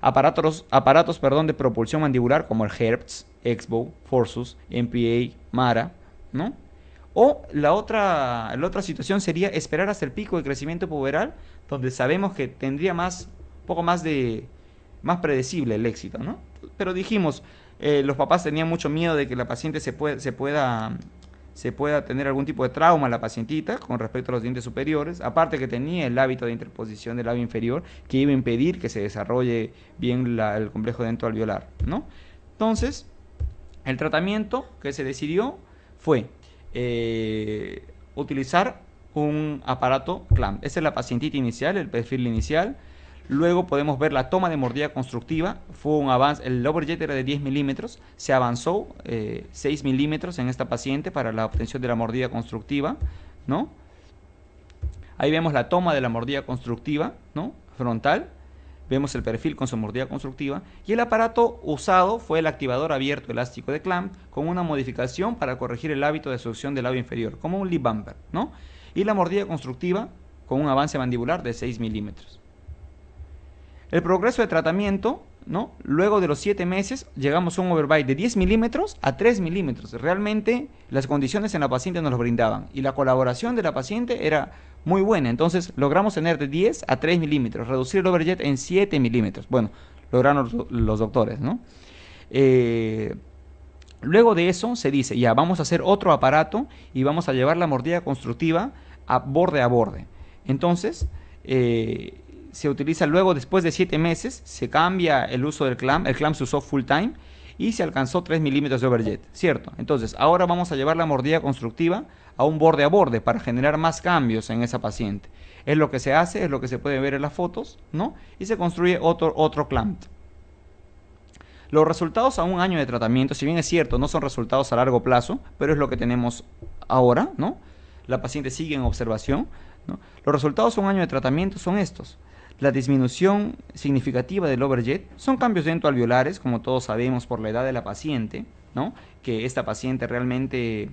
Aparatos de propulsión mandibular como el Hertz, Exbo, Forsus, MPA, Mara, ¿no? O la otra situación sería esperar hasta el pico de crecimiento puberal, donde sabemos que tendría más predecible el éxito, ¿no? Pero dijimos, los papás tenían mucho miedo de que la paciente se pueda tener algún tipo de trauma la pacientita con respecto a los dientes superiores, aparte que tenía el hábito de interposición del labio inferior que iba a impedir que se desarrolle bien el complejo dentoalveolar, ¿no? Entonces, el tratamiento que se decidió fue utilizar un aparato clamp. Esa es la pacientita inicial, el perfil inicial. Luego podemos ver la toma de mordida constructiva. Fue un avance, el overjet era de 10 milímetros, se avanzó 6 milímetros en esta paciente para la obtención de la mordida constructiva, ¿no? Ahí vemos la toma de la mordida constructiva, ¿no? Frontal. Vemos el perfil con su mordida constructiva. Y el aparato usado fue el activador abierto elástico de clamp con una modificación para corregir el hábito de succión del labio inferior, como un lip bumper, ¿no? Y la mordida constructiva con un avance mandibular de 6 milímetros. El progreso de tratamiento, ¿no? Luego de los 7 meses llegamos a un overbite de 10 milímetros a 3 milímetros. Realmente las condiciones en la paciente nos lo brindaban y la colaboración de la paciente era muy buena. Entonces logramos tener de 10 a 3 milímetros, reducir el overjet en 7 milímetros. Bueno, lograron los doctores, ¿no? Luego de eso se dice, ya vamos a hacer otro aparato y vamos a llevar la mordida constructiva a borde. Entonces, se utiliza luego, después de 7 meses, se cambia el uso del clamp. El clamp se usó full time y se alcanzó 3 milímetros de overjet, ¿cierto? Entonces, ahora vamos a llevar la mordida constructiva a un borde a borde para generar más cambios en esa paciente. Es lo que se hace, es lo que se puede ver en las fotos, ¿no? Y se construye otro clamp. Los resultados a un año de tratamiento, si bien es cierto, no son resultados a largo plazo, pero es lo que tenemos ahora, ¿no? La paciente sigue en observación, ¿no? Los resultados a un año de tratamiento son estos. La disminución significativa del overjet son cambios dentoalveolares, como todos sabemos por la edad de la paciente, ¿no? Que esta paciente realmente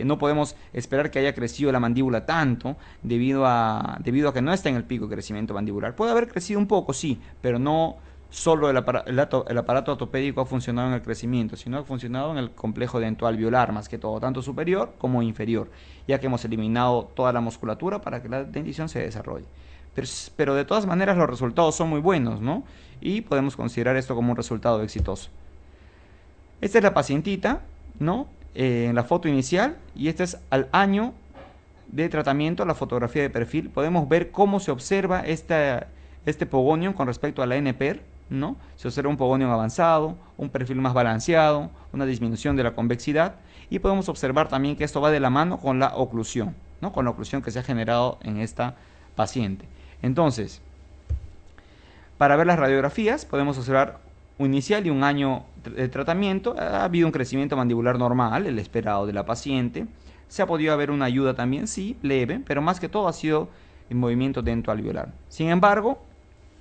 no podemos esperar que haya crecido la mandíbula tanto debido a que no está en el pico de crecimiento mandibular. Puede haber crecido un poco, sí, pero no solo el aparato ortopédico ha funcionado en el crecimiento, sino ha funcionado en el complejo dentoalveolar más que todo, tanto superior como inferior, ya que hemos eliminado toda la musculatura para que la dentición se desarrolle. Pero de todas maneras los resultados son muy buenos, ¿no? Y podemos considerar esto como un resultado exitoso. Esta es la pacientita, ¿no? En la foto inicial, y este es al año de tratamiento, la fotografía de perfil. Podemos ver cómo se observa este pogonium con respecto a la NPER, ¿no? Se observa un pogonium avanzado, un perfil más balanceado, una disminución de la convexidad, y podemos observar también que esto va de la mano con la oclusión, ¿no? Con la oclusión que se ha generado en esta paciente. Entonces, para ver las radiografías, podemos observar un inicial y un año de tratamiento. Ha habido un crecimiento mandibular normal, el esperado de la paciente. Se ha podido ver una ayuda también, sí, leve, pero más que todo ha sido el movimiento dentoalveolar. Sin embargo,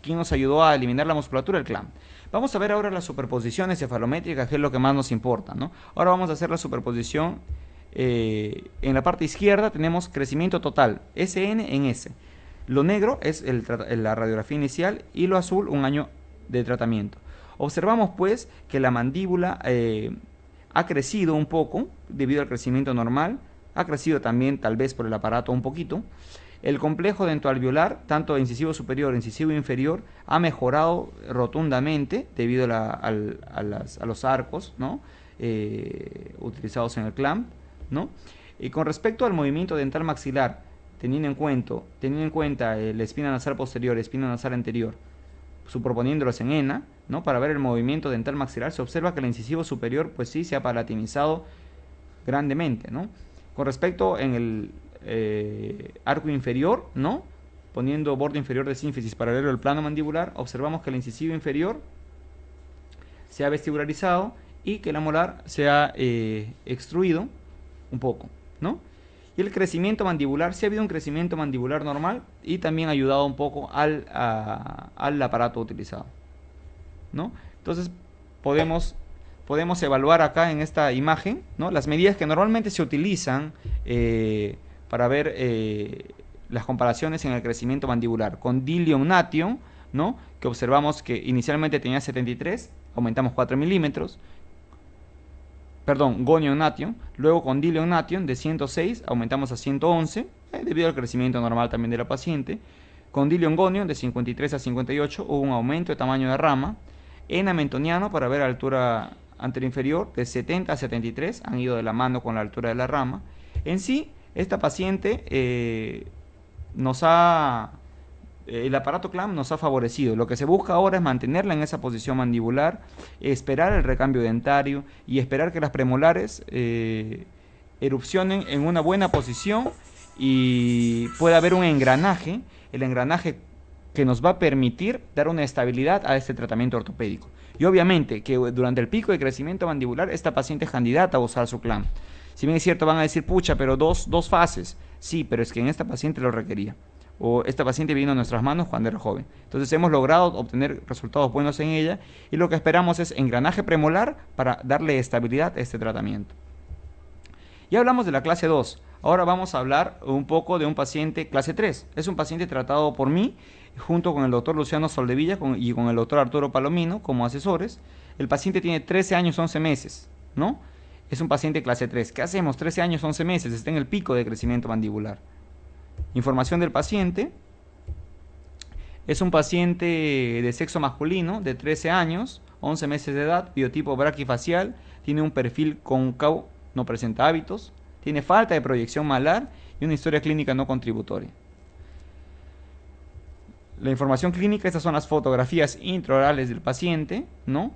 ¿quién nos ayudó a eliminar la musculatura? El clamp. Vamos a ver ahora las superposiciones cefalométricas, que es lo que más nos importa, ¿no? Ahora vamos a hacer la superposición. En la parte izquierda tenemos crecimiento total, SN en S. Lo negro es la radiografía inicial y lo azul un año de tratamiento. Observamos pues que la mandíbula ha crecido un poco debido al crecimiento normal, ha crecido también tal vez por el aparato un poquito. El complejo dentoalveolar, tanto incisivo superior, incisivo inferior, ha mejorado rotundamente debido a los arcos, ¿no? Utilizados en el clamp, ¿no? Y con respecto al movimiento dental maxilar, teniendo en cuenta la espina nasal posterior, espina nasal anterior, superponiéndolos en ENA, ¿no? Para ver el movimiento dental maxilar, se observa que el incisivo superior, pues sí, se ha palatinizado grandemente, ¿no? Con respecto en el arco inferior, ¿no? Poniendo borde inferior de sínfisis paralelo al plano mandibular, observamos que el incisivo inferior se ha vestibularizado y que la molar se ha extruido un poco, ¿no? Y el crecimiento mandibular, sí ha habido un crecimiento mandibular normal y también ha ayudado un poco al aparato utilizado, ¿no? Entonces podemos evaluar acá en esta imagen, ¿no? Las medidas que normalmente se utilizan para ver las comparaciones en el crecimiento mandibular. Con Dilium Nation, ¿no? Que observamos que inicialmente tenía 73, aumentamos 4 milímetros. Perdón, Gonium Nation, luego con Dilium Nation de 106 aumentamos a 111, debido al crecimiento normal también de la paciente. Con Dilium Gonium de 53 a 58 hubo un aumento de tamaño de rama. Enamentoniano para ver altura anteroinferior de 70 a 73, han ido de la mano con la altura de la rama. En sí, esta paciente el aparato clamp nos ha favorecido. Lo que se busca ahora es mantenerla en esa posición mandibular, esperar el recambio dentario y esperar que las premolares erupcionen en una buena posición y pueda haber un engranaje, el engranaje que nos va a permitir dar una estabilidad a este tratamiento ortopédico. Y obviamente que durante el pico de crecimiento mandibular esta paciente es candidata a usar su clamp. Si bien es cierto, van a decir, pucha, pero dos fases. Sí, pero es que en esta paciente lo requería. O esta paciente vino a nuestras manos cuando era joven. Entonces hemos logrado obtener resultados buenos en ella y lo que esperamos es engranaje premolar para darle estabilidad a este tratamiento. Ya hablamos de la clase 2. Ahora vamos a hablar un poco de un paciente clase 3. Es un paciente tratado por mí junto con el doctor Luciano Soldevilla y con el doctor Arturo Palomino como asesores. El paciente tiene 13 años 11 meses, ¿no? Es un paciente clase 3. ¿Qué hacemos? 13 años 11 meses, está en el pico de crecimiento mandibular. Información del paciente. Es un paciente de sexo masculino, de 13 años, 11 meses de edad, biotipo braquifacial, tiene un perfil cóncavo, no presenta hábitos, tiene falta de proyección malar y una historia clínica no contributoria. La información clínica, estas son las fotografías intraorales del paciente, ¿no?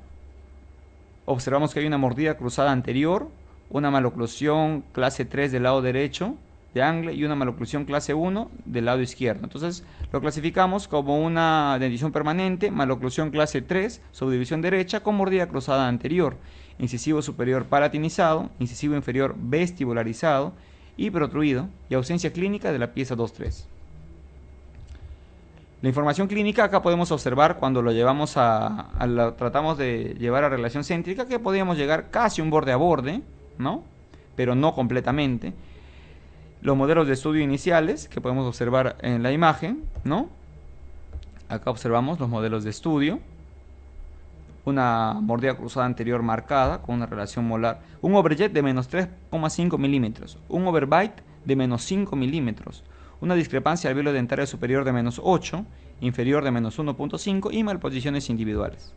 Observamos que hay una mordida cruzada anterior, una maloclusión clase 3 del lado derecho de angle y una maloclusión clase 1 del lado izquierdo. Entonces lo clasificamos como una dentición permanente, maloclusión clase 3, subdivisión derecha con mordida cruzada anterior, incisivo superior palatinizado, incisivo inferior vestibularizado y protruido y ausencia clínica de la pieza 2-3. La información clínica acá podemos observar cuando lo llevamos tratamos de llevar a relación céntrica que podríamos llegar casi un borde a borde, ¿no? Pero no completamente. Los modelos de estudio iniciales que podemos observar en la imagen, ¿no? Acá observamos los modelos de estudio. Una mordida cruzada anterior marcada con una relación molar. Un overjet de menos 3,5 milímetros. Un overbite de menos 5 milímetros. Una discrepancia alveolo dentario superior de menos 8, inferior de menos 1,5 y malposiciones individuales.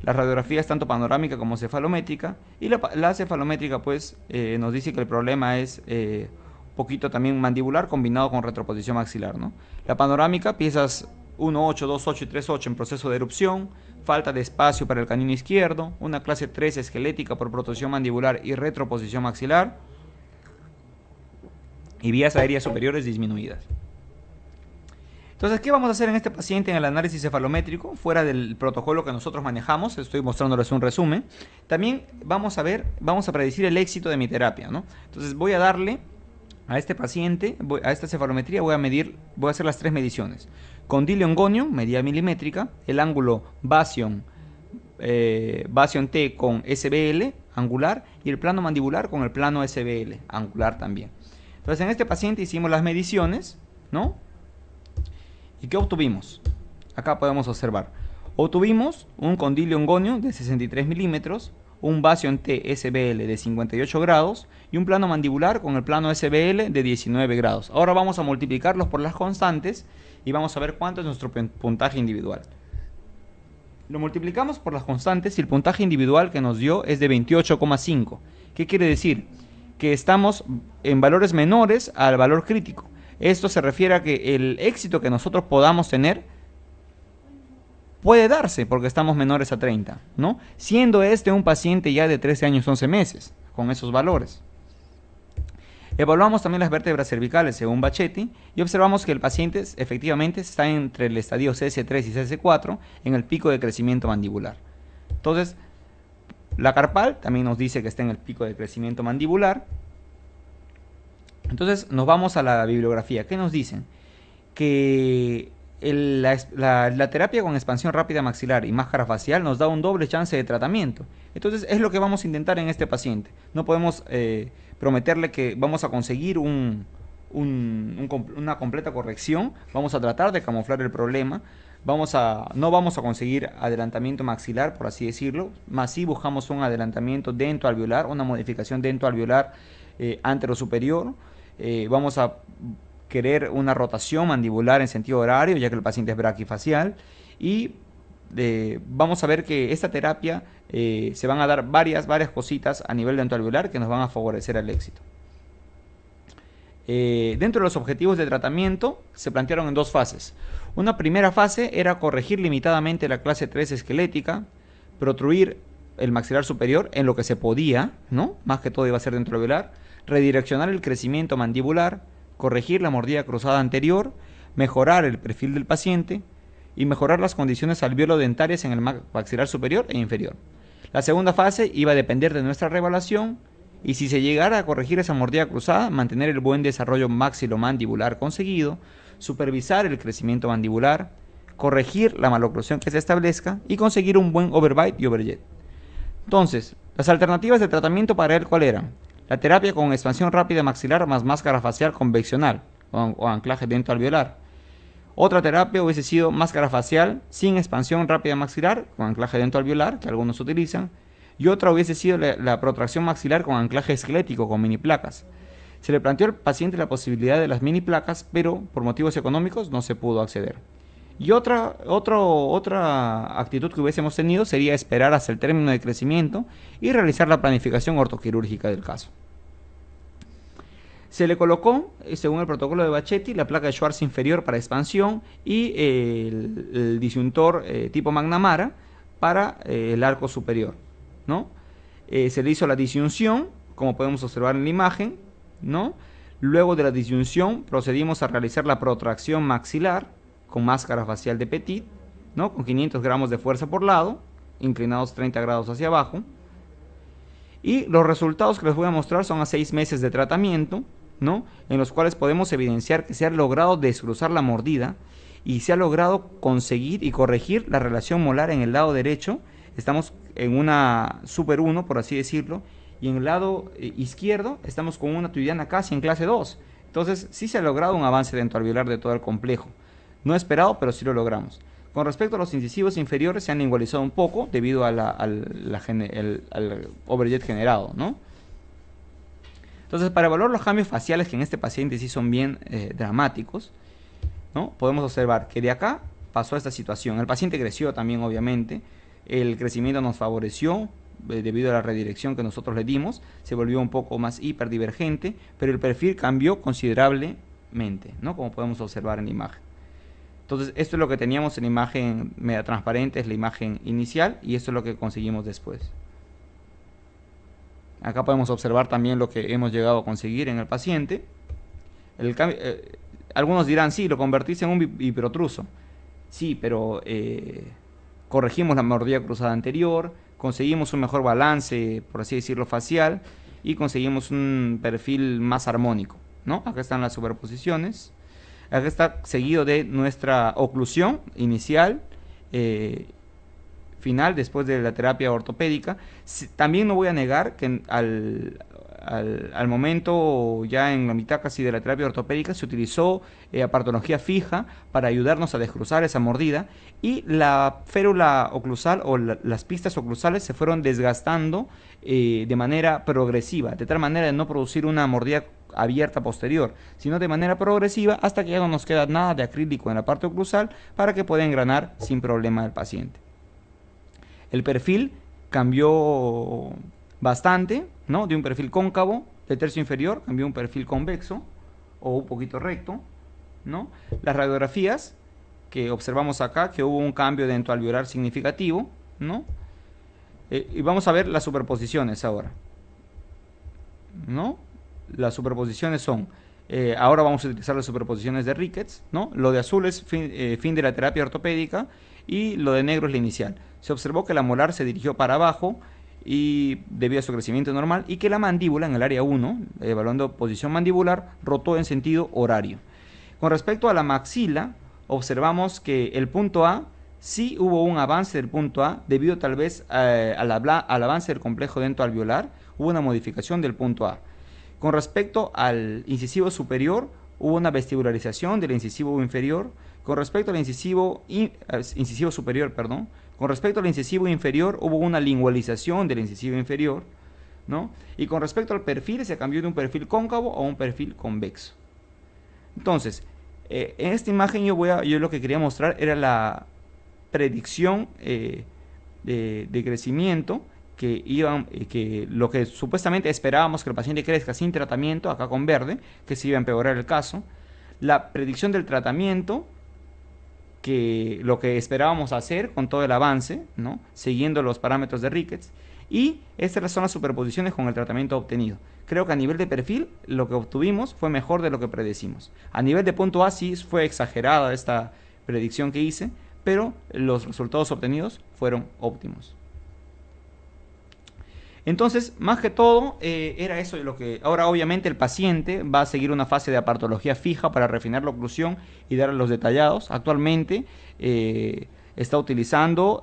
Las radiografías tanto panorámica como cefalométrica, y la cefalométrica pues nos dice que el problema es un poquito también mandibular combinado con retroposición maxilar, ¿no? La panorámica, piezas 1,8, 2,8 y 3,8 en proceso de erupción, falta de espacio para el canino izquierdo, una clase 3 esquelética por protrusión mandibular y retroposición maxilar, y vías aéreas superiores disminuidas. Entonces, ¿qué vamos a hacer en este paciente en el análisis cefalométrico? Fuera del protocolo que nosotros manejamos, estoy mostrándoles un resumen. También vamos a predecir el éxito de mi terapia, ¿no? Entonces, voy a darle a este paciente, a esta cefalometría, voy a hacer las 3 mediciones. Condilion gonion, medida milimétrica, el ángulo Basion T con SBL, angular, y el plano mandibular con el plano SBL, angular también. Entonces, en este paciente hicimos las mediciones, ¿no? ¿Y qué obtuvimos? Acá podemos observar. Obtuvimos un condilion gonio de 63 milímetros, un Basion T SBL de 58 grados y un plano mandibular con el plano SBL de 19 grados. Ahora vamos a multiplicarlos por las constantes y vamos a ver cuánto es nuestro puntaje individual. Lo multiplicamos por las constantes y el puntaje individual que nos dio es de 28,5. ¿Qué quiere decir? Que estamos en valores menores al valor crítico. Esto se refiere a que el éxito que nosotros podamos tener puede darse porque estamos menores a 30, ¿no? Siendo este un paciente ya de 13 años 11 meses, con esos valores. Evaluamos también las vértebras cervicales según Bachetti y observamos que el paciente efectivamente está entre el estadio CS3 y CS4 en el pico de crecimiento mandibular. Entonces, la carpal también nos dice que está en el pico de crecimiento mandibular. Entonces nos vamos a la bibliografía. ¿Qué nos dicen? Que la terapia con expansión rápida maxilar y máscara facial nos da un doble chance de tratamiento. Entonces es lo que vamos a intentar en este paciente. No podemos prometerle que vamos a conseguir una completa corrección. Vamos a tratar de camuflar el problema. No vamos a conseguir adelantamiento maxilar, por así decirlo, más si buscamos un adelantamiento dentoalveolar, una modificación dentoalveolar anterosuperior. Vamos a querer una rotación mandibular en sentido horario, ya que el paciente es braquifacial, y vamos a ver que esta terapia se van a dar varias cositas a nivel dentoalveolar que nos van a favorecer el éxito. Dentro de los objetivos de tratamiento se plantearon en 2 fases. Una primera fase era corregir limitadamente la clase 3 esquelética, protruir el maxilar superior en lo que se podía, ¿no? Más que todo iba a ser dentoalveolar, redireccionar el crecimiento mandibular, corregir la mordida cruzada anterior, mejorar el perfil del paciente y mejorar las condiciones alveolo-dentarias en el maxilar superior e inferior. La segunda fase iba a depender de nuestra reevaluación y si se llegara a corregir esa mordida cruzada, mantener el buen desarrollo maxilomandibular conseguido, supervisar el crecimiento mandibular, corregir la maloclusión que se establezca y conseguir un buen overbite y overjet. Entonces, las alternativas de tratamiento para él, ¿cuál eran? La terapia con expansión rápida maxilar más máscara facial convencional o anclaje dentoalveolar. Otra terapia hubiese sido máscara facial sin expansión rápida maxilar con anclaje dentoalveolar, que algunos utilizan. Y otra hubiese sido la protracción maxilar con anclaje esquelético, con mini placas. Se le planteó al paciente la posibilidad de las mini placas, pero por motivos económicos no se pudo acceder. Y otra actitud que hubiésemos tenido sería esperar hasta el término de crecimiento y realizar la planificación ortoquirúrgica del caso. Se le colocó, según el protocolo de Bachetti, la placa de Schwarz inferior para expansión y el disyuntor tipo McNamara para el arco superior, ¿no? Se le hizo la disyunción, como podemos observar en la imagen, ¿no? Luego de la disyunción procedimos a realizar la protracción maxilar con máscara facial de Petit, ¿no? Con 500 gramos de fuerza por lado, inclinados 30 grados hacia abajo. Y los resultados que les voy a mostrar son a 6 meses de tratamiento, ¿no? En los cuales podemos evidenciar que se ha logrado descruzar la mordida y se ha logrado conseguir y corregir la relación molar en el lado derecho. Estamos en una Super 1, por así decirlo, y en el lado izquierdo estamos con una tuidiana casi en clase 2. Entonces sí se ha logrado un avance dentoalveolar de todo el complejo. No esperado, pero sí lo logramos. Con respecto a los incisivos inferiores, se han igualizado un poco debido al overjet generado, ¿no? Entonces, para evaluar los cambios faciales, que en este paciente sí son bien dramáticos, ¿no? Podemos observar que de acá pasó esta situación. El paciente creció también, obviamente. El crecimiento nos favoreció debido a la redirección que nosotros le dimos. Se volvió un poco más hiperdivergente, pero el perfil cambió considerablemente, ¿no? Como podemos observar en la imagen. Entonces, esto es lo que teníamos en la imagen media transparente, es la imagen inicial, y esto es lo que conseguimos después. Acá podemos observar también lo que hemos llegado a conseguir en el paciente. Algunos dirán, sí, lo convertiste en un biprotruso. Sí, pero corregimos la mordida cruzada anterior, conseguimos un mejor balance, por así decirlo, facial, y conseguimos un perfil más armónico, ¿no? Acá están las superposiciones. Acá está seguido de nuestra oclusión inicial, final, después de la terapia ortopédica. También no voy a negar que al momento, ya en la mitad casi de la terapia ortopédica, se utilizó aparatología fija para ayudarnos a descruzar esa mordida, y la férula oclusal o las pistas oclusales se fueron desgastando de manera progresiva, de tal manera de no producir una mordida abierta posterior, sino de manera progresiva hasta que ya no nos queda nada de acrílico en la parte oclusal para que pueda engranar sin problema el paciente. El perfil cambió bastante, ¿no? De un perfil cóncavo del tercio inferior cambió un perfil convexo o un poquito recto, ¿no? Las radiografías que observamos acá, que hubo un cambio dentoalveolar significativo, ¿no? Y vamos a ver las superposiciones ahora, ¿no? Las superposiciones son, ahora vamos a utilizar las superposiciones de Ricketts, ¿no? Lo de azul es fin de la terapia ortopédica y lo de negro es la inicial. Se observó que la molar se dirigió para abajo y debido a su crecimiento normal, y que la mandíbula en el área 1, evaluando posición mandibular, rotó en sentido horario. Con respecto a la maxila, observamos que el punto A sí hubo un avance del punto A debido tal vez al avance del complejo dentoalveolar, hubo una modificación del punto A. Con respecto al incisivo superior, hubo una vestibularización del incisivo inferior. Con respecto al incisivo superior, perdón, con respecto al incisivo inferior, hubo una lingualización del incisivo inferior, ¿no? Y con respecto al perfil, se cambió de un perfil cóncavo a un perfil convexo. Entonces, en esta imagen yo lo que quería mostrar era la predicción de crecimiento que lo que supuestamente esperábamos que el paciente crezca sin tratamiento, acá con verde, que se iba a empeorar el caso. La predicción del tratamiento, que lo que esperábamos hacer con todo el avance, ¿no? Siguiendo los parámetros de Ricketts. Y estas son las superposiciones con el tratamiento obtenido. Creo que a nivel de perfil lo que obtuvimos fue mejor de lo que predecimos. A nivel de punto A sí fue exagerada esta predicción que hice, pero los resultados obtenidos fueron óptimos. Entonces, más que todo, era eso de lo que... Ahora, obviamente, el paciente va a seguir una fase de aparatología fija para refinar la oclusión y dar los detallados. Actualmente, está utilizando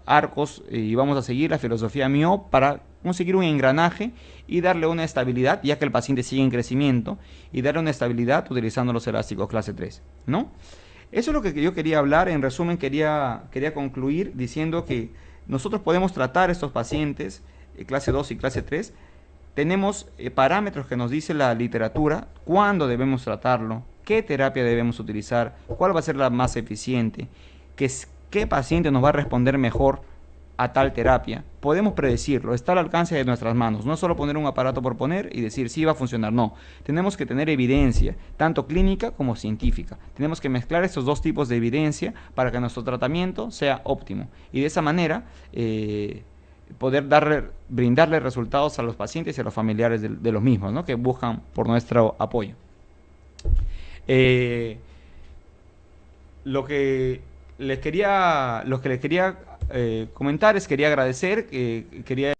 arcos y vamos a seguir la filosofía MIO para conseguir un engranaje y darle una estabilidad, ya que el paciente sigue en crecimiento, y darle una estabilidad utilizando los elásticos clase 3, ¿no? Eso es lo que yo quería hablar. En resumen, quería concluir diciendo que nosotros podemos tratar estos pacientes clase 2 y clase 3. Tenemos parámetros que nos dice la literatura, cuándo debemos tratarlo, qué terapia debemos utilizar, cuál va a ser la más eficiente, qué paciente nos va a responder mejor a tal terapia. Podemos predecirlo, está al alcance de nuestras manos. No es solo poner un aparato por poner y decir sí va a funcionar, no. Tenemos que tener evidencia, tanto clínica como científica. Tenemos que mezclar estos dos tipos de evidencia para que nuestro tratamiento sea óptimo. Y de esa manera poder brindarle resultados a los pacientes y a los familiares de los mismos, ¿no? Que buscan por nuestro apoyo. Lo que les quería comentar es, quería agradecer, quería